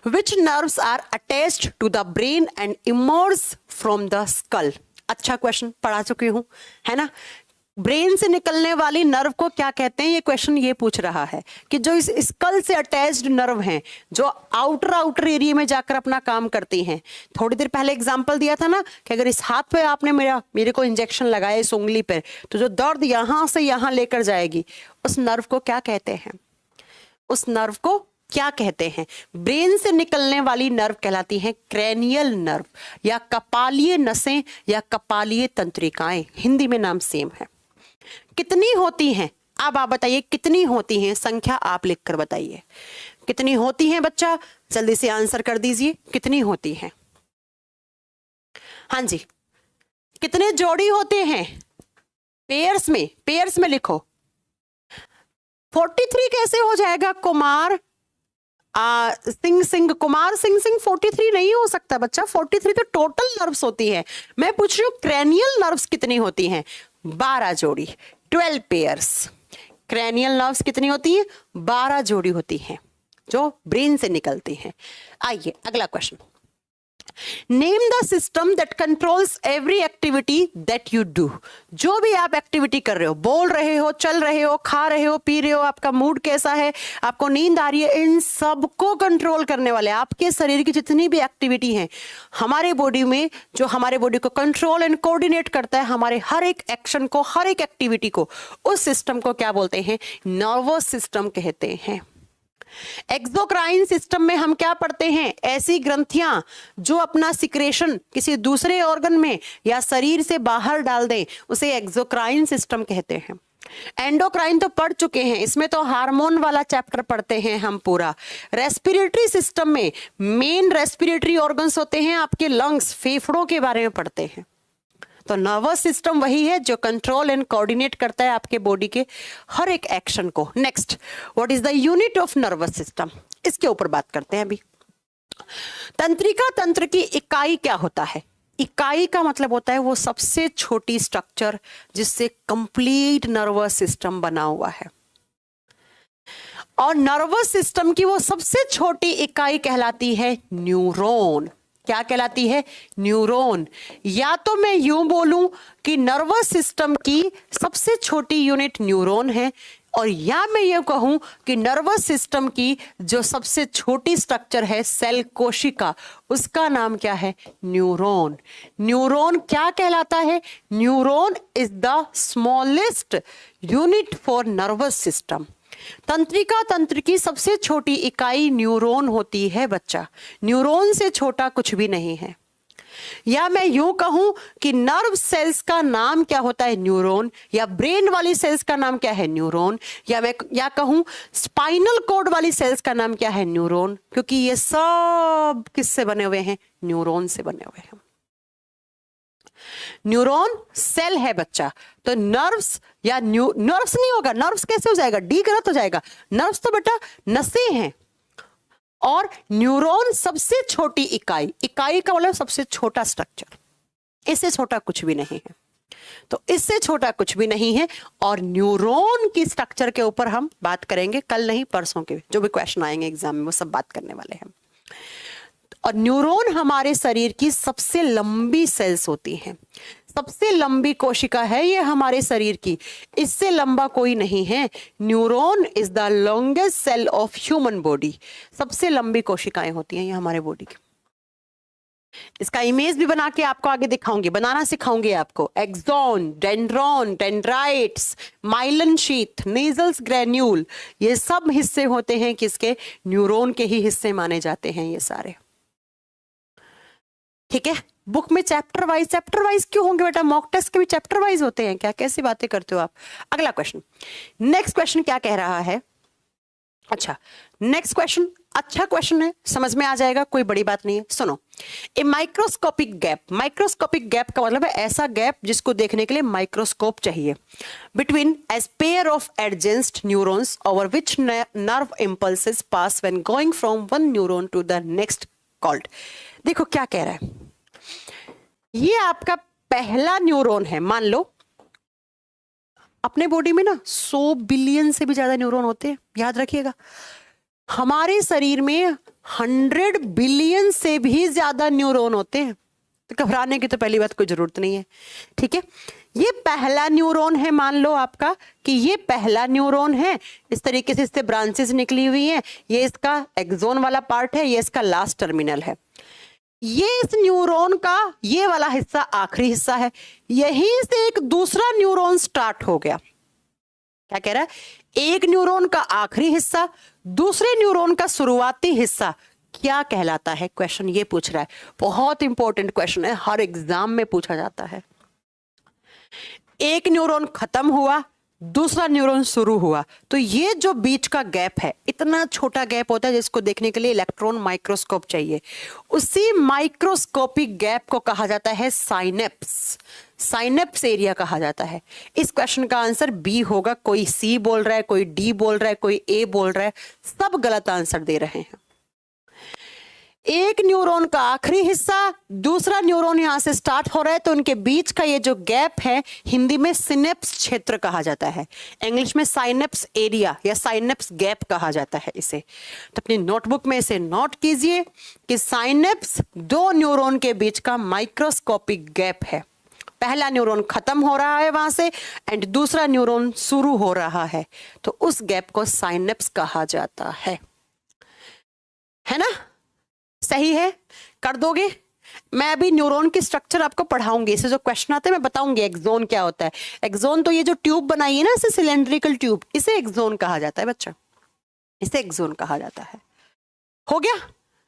Which nerves are attached to the brain and emerge from the skull? अच्छा क्वेश्चन, पढ़ा चुकी हूं, है ना। ब्रेन से निकलने वाली नर्व को क्या कहते हैं? ये क्वेश्चन ये पूछ रहा है कि जो इस स्कल से अटैच्ड नर्व हैं, जो आउटर एरिया में जाकर अपना काम करती हैं। थोड़ी देर पहले एग्जांपल दिया था ना कि अगर इस हाथ पे आपने मेरे को इंजेक्शन लगाया इस उंगली पे, तो जो दर्द यहां से यहां लेकर जाएगी, उस नर्व को क्या कहते हैं? उस नर्व को क्या कहते हैं? ब्रेन से निकलने वाली नर्व कहलाती है क्रेनियल नर्व, या कपालीय नसें, या कपालीय तंत्रिकाएं। हिंदी में नाम सेम है। कितनी होती हैं? अब आप बताइए कितनी होती हैं, संख्या आप लिखकर बताइए कितनी होती हैं। बच्चा जल्दी से आंसर कर दीजिए, कितनी होती हैं? हाँ जी, कितने जोड़ी होते हैं? पेयर्स में लिखो। 43 कैसे हो जाएगा कुमार? सिंह कुमार सिंह 43 नहीं हो सकता बच्चा, 43 तो टोटल नर्व्स होती है। मैं पूछ रही हूँ क्रैनियल नर्व्स कितनी होती हैं? 12 जोड़ी, 12 पेयर्स। क्रैनियल नर्व्स कितनी होती हैं? 12 जोड़ी होती हैं जो ब्रेन से निकलती हैं। आइए अगला question, name the system that controls every activity that you do. जो भी आप एक्टिविटी कर रहे हो, बोल रहे हो, चल रहे हो, खा रहे हो, पी रहे हो, आपका मूड कैसा है, आपको नींद आ रही है, इन सबको कंट्रोल करने वाले आपके शरीर की जितनी भी एक्टिविटी हैं हमारे बॉडी में, जो हमारे बॉडी को कंट्रोल एंड कोऑर्डिनेट करता है, हमारे हर एक एक्शन को, हर एक एक्टिविटी को, उस सिस्टम को क्या बोलते हैं? नर्वस सिस्टम कहते हैं। एक्सोक्राइन सिस्टम में हम क्या पढ़ते हैं? ऐसी ग्रंथियां जो अपना सिक्रेशन किसी दूसरे ऑर्गन में या शरीर से बाहर डाल दें, उसे एक्सोक्राइन सिस्टम कहते हैं। एंडोक्राइन तो पढ़ चुके हैं, इसमें तो हार्मोन वाला चैप्टर पढ़ते हैं हम पूरा। रेस्पिरेटरी सिस्टम में मेन रेस्पिरेटरी ऑर्गन्स होते हैं आपके लंग्स, फेफड़ों के बारे में पढ़ते हैं। तो नर्वस सिस्टम वही है जो कंट्रोल एंड कोऑर्डिनेट करता है आपके बॉडी के हर एक एक्शन को। Next, what is the unit of nervous system, इसके ऊपर बात करते हैं अभी। तंत्रिका तंत्र की इकाई क्या होता है? इकाई का मतलब होता है वो सबसे छोटी स्ट्रक्चर जिससे कंप्लीट नर्वस सिस्टम बना हुआ है। और नर्वस सिस्टम की वो सबसे छोटी इकाई कहलाती है न्यूरॉन। क्या कहलाती है? न्यूरॉन। या तो मैं यूं बोलूं कि नर्वस सिस्टम की सबसे छोटी यूनिट न्यूरॉन है, और या मैं ये कहूं कि नर्वस सिस्टम की जो सबसे छोटी स्ट्रक्चर है सेल कोशिका, उसका नाम क्या है? न्यूरॉन। न्यूरॉन क्या कहलाता है? Neuron is the smallest unit for nervous system. तंत्रिका तंत्र की सबसे छोटी इकाई न्यूरॉन होती है बच्चा, न्यूरॉन से छोटा कुछ भी नहीं है। या मैं यूं कहूं कि नर्व सेल्स का नाम क्या होता है? न्यूरॉन। या ब्रेन वाली सेल्स का नाम क्या है? न्यूरॉन। या मैं कहूं स्पाइनल कॉर्ड वाली सेल्स का नाम क्या है? न्यूरॉन। क्योंकि ये सब किससे बने हुए हैं? न्यूरॉन से बने हुए हैं। न्यूरॉन सेल है बच्चा, तो नर्व्स या नर्व्स नहीं होगा, नर्व्स कैसे हो जाएगा? डी गलत हो जाएगा। नर्व्स तो बेटा नसें हैं, और न्यूरॉन सबसे छोटी इकाई, इकाई का मतलब सबसे छोटा स्ट्रक्चर, इससे छोटा कुछ भी नहीं है। तो इससे छोटा कुछ भी नहीं है, और न्यूरॉन की स्ट्रक्चर के ऊपर हम बात करेंगे कल नहीं परसों के जो भी क्वेश्चन आएंगे एग्जाम में, वो सब बात करने वाले हैं। और न्यूरॉन हमारे शरीर की सबसे लंबी सेल्स होती हैं, सबसे लंबी कोशिका है ये हमारे शरीर की, इससे लंबा कोई नहीं है। Neuron is the longest cell of human body. सबसे लंबी कोशिकाएं होती हैं ये हमारे बॉडी की। इसका इमेज भी बना के आपको आगे दिखाऊंगी, बनाना सिखाऊंगी आपको। Axon, dendron, dendrites, myelin sheath, Nissl's granule, ये सब हिस्से होते हैं किसके? न्यूरॉन के ही हिस्से माने जाते हैं ये सारे। ठीक है, बुक में चैप्टर वाइज क्यों होंगे बेटा? मॉक टेस्ट के भी चैप्टर वाइज होते हैं क्या? कैसी बातें करते हो आप? अगला क्वेश्चन, नेक्स्ट क्वेश्चन क्या कह रहा है? अच्छा, नेक्स्ट क्वेश्चन अच्छा क्वेश्चन है, समझ में आ जाएगा, कोई बड़ी बात नहीं है। सुनो, ए माइक्रोस्कोपिक गैप, माइक्रोस्कोपिक गैप का मतलब है ऐसा गैप जिसको देखने के लिए माइक्रोस्कोप चाहिए, between each pair of adjacent neurons over which nerve impulses pass when going from one neuron to the next called. देखो क्या कह रहा है, ये आपका पहला न्यूरॉन है। मान लो अपने बॉडी में ना 100 बिलियन से भी ज्यादा न्यूरॉन होते हैं, याद रखिएगा। हमारे शरीर में 100 बिलियन से भी ज्यादा न्यूरॉन होते हैं, तो घबराने की तो पहली बात कोई जरूरत नहीं है। ठीक है, ये पहला न्यूरॉन है, मान लो आपका कि ये पहला न्यूरॉन है, इस तरीके से इससे ब्रांचेस निकली हुई हैं, ये इसका एक्सोन वाला पार्ट है, ये इसका लास्ट टर्मिनल है। ये इस न्यूरॉन का ये वाला हिस्सा आखिरी हिस्सा है, यहीं से एक दूसरा न्यूरॉन स्टार्ट हो गया। क्या कह रहा है? एक न्यूरॉन का आखिरी हिस्सा, दूसरे न्यूरॉन का शुरुआती हिस्सा क्या कहलाता है? क्वेश्चन ये पूछ रहा है, बहुत इंपॉर्टेंट क्वेश्चन है, हर एग्जाम में पूछा जाता है। एक न्यूरॉन खत्म हुआ, दूसरा न्यूरॉन शुरू हुआ, तो ये जो बीच का गैप है, इतना छोटा गैप होता है जिसको देखने के लिए इलेक्ट्रॉन माइक्रोस्कोप चाहिए। उसी माइक्रोस्कोपिक गैप को कहा जाता है साइनेप्स। साइनेप्स एरिया कहा जाता है। इस क्वेश्चन का आंसर बी होगा। कोई सी बोल रहा है, कोई डी बोल रहा है, कोई ए बोल रहा है, सब गलत आंसर दे रहे हैं। एक न्यूरॉन का आखिरी हिस्सा, दूसरा न्यूरॉन यहां से स्टार्ट हो रहा है, तो उनके बीच का ये जो गैप है हिंदी में सिनेप्स क्षेत्र कहा जाता है, इंग्लिश में साइनेप्स एरिया या साइनेप्स गैप कहा जाता है इसे। तो अपनी नोटबुक में इसे नोट कीजिए कि साइनेप्स दो न्यूरॉन के बीच का माइक्रोस्कोपिक गैप है। पहला न्यूरॉन खत्म हो रहा है वहां से एंड दूसरा न्यूरॉन शुरू हो रहा है, तो उस गैप को साइनेप्स कहा जाता है ना? सही है, कर दोगे? मैं अभी न्यूरॉन की स्ट्रक्चर आपको पढ़ाऊंगी, इसे जो क्वेश्चन आते हैं मैं बताऊंगी एक्सोन क्या होता है। एक्सोन तो ये जो ट्यूब बनाई है ना, इसे सिलेंड्रिकल ट्यूब, इसे एक्सोन कहा जाता है बच्चा, इसे एक्सोन कहा जाता है। हो गया?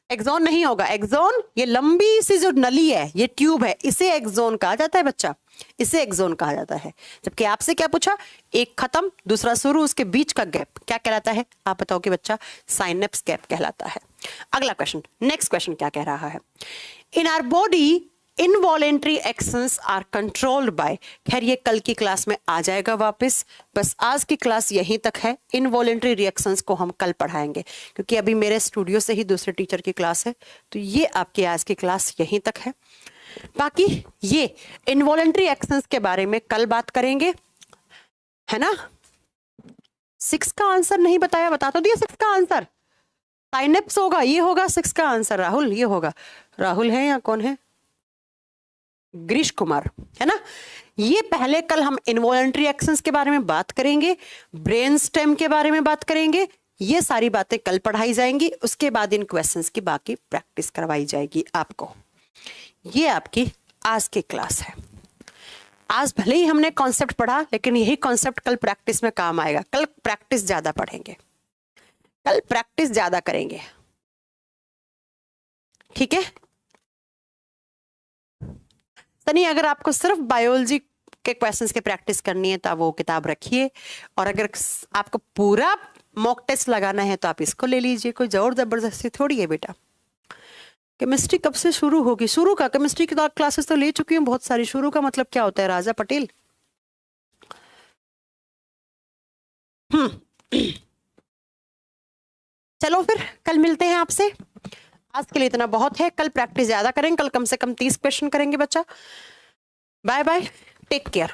एक्सोन नहीं होगा, एक्सोन ये लंबी सी जो नली है, ये ट्यूब है, इसे एक्सोन कहा जाता है बच्चा, इसे एक्सोन कहा जाता है। जबकि आपसे क्या पूछा, एक खत्म दूसरा शुरू, उसके बीच का गैप क्या कहलाता है? आप बताओ कि बच्चा, साइनेप्स गैप कहलाता है। अगला क्वेश्चन, नेक्स्ट क्वेश्चन क्या कह रहा है? In our body involuntary actions are controlled by. खैर ये कल की क्लास में आ जाएगा वापस, बस आज की क्लास यहीं तक है। इनवॉलेंट्री रिएक्शंस को हम कल पढ़ाएंगे, क्योंकि अभी मेरे स्टूडियो से ही दूसरे टीचर की क्लास है, तो ये आपकी आज की क्लास यहीं तक है। बाकी ये इनवॉलेंट्री एक्शंस के बारे में कल बात करेंगे, है ना? 6 का आंसर नहीं बताया, बता तो दिया 6 का आंसर। साइनेप्स होगा, ये होगा 6 का आंसर। राहुल, ये होगा। राहुल है या कौन है? गिरीश कुमार, है ना? ये पहले कल हम इनवॉलेंट्री एक्शंस के बारे में बात करेंगे, ब्रेन स्टेम के बारे में बात करेंगे, ये सारी बातें कल पढ़ाई जाएंगी। उसके बाद इन क्वेश्चंस की बाकी प्रैक्टिस करवाई जाएगी आपको। ये आपकी आज की क्लास है। आज भले ही हमने कॉन्सेप्ट पढ़ा, लेकिन यही कॉन्सेप्ट कल प्रैक्टिस में काम आएगा। कल प्रैक्टिस ज्यादा पढ़ेंगे, कल प्रैक्टिस ज्यादा करेंगे, ठीक है? सनी, अगर आपको सिर्फ बायोलॉजी के क्वेश्चंस के प्रैक्टिस करनी है तो आप वो किताब रखिए, और अगर आपको पूरा मॉक टेस्ट लगाना है तो आप इसको ले लीजिए। कोई जोर जबरदस्ती थोड़ी है बेटा। केमिस्ट्री कब से शुरू होगी? शुरू का केमिस्ट्री की क्लासेस तो ले चुकी हूँ बहुत सारी। शुरू का मतलब क्या होता है राजा पटेल? चलो फिर कल मिलते हैं आपसे। आज के लिए इतना बहुत है, कल प्रैक्टिस ज्यादा करेंगे, कल कम से कम 30 क्वेश्चन करेंगे बच्चा। Bye bye, take care.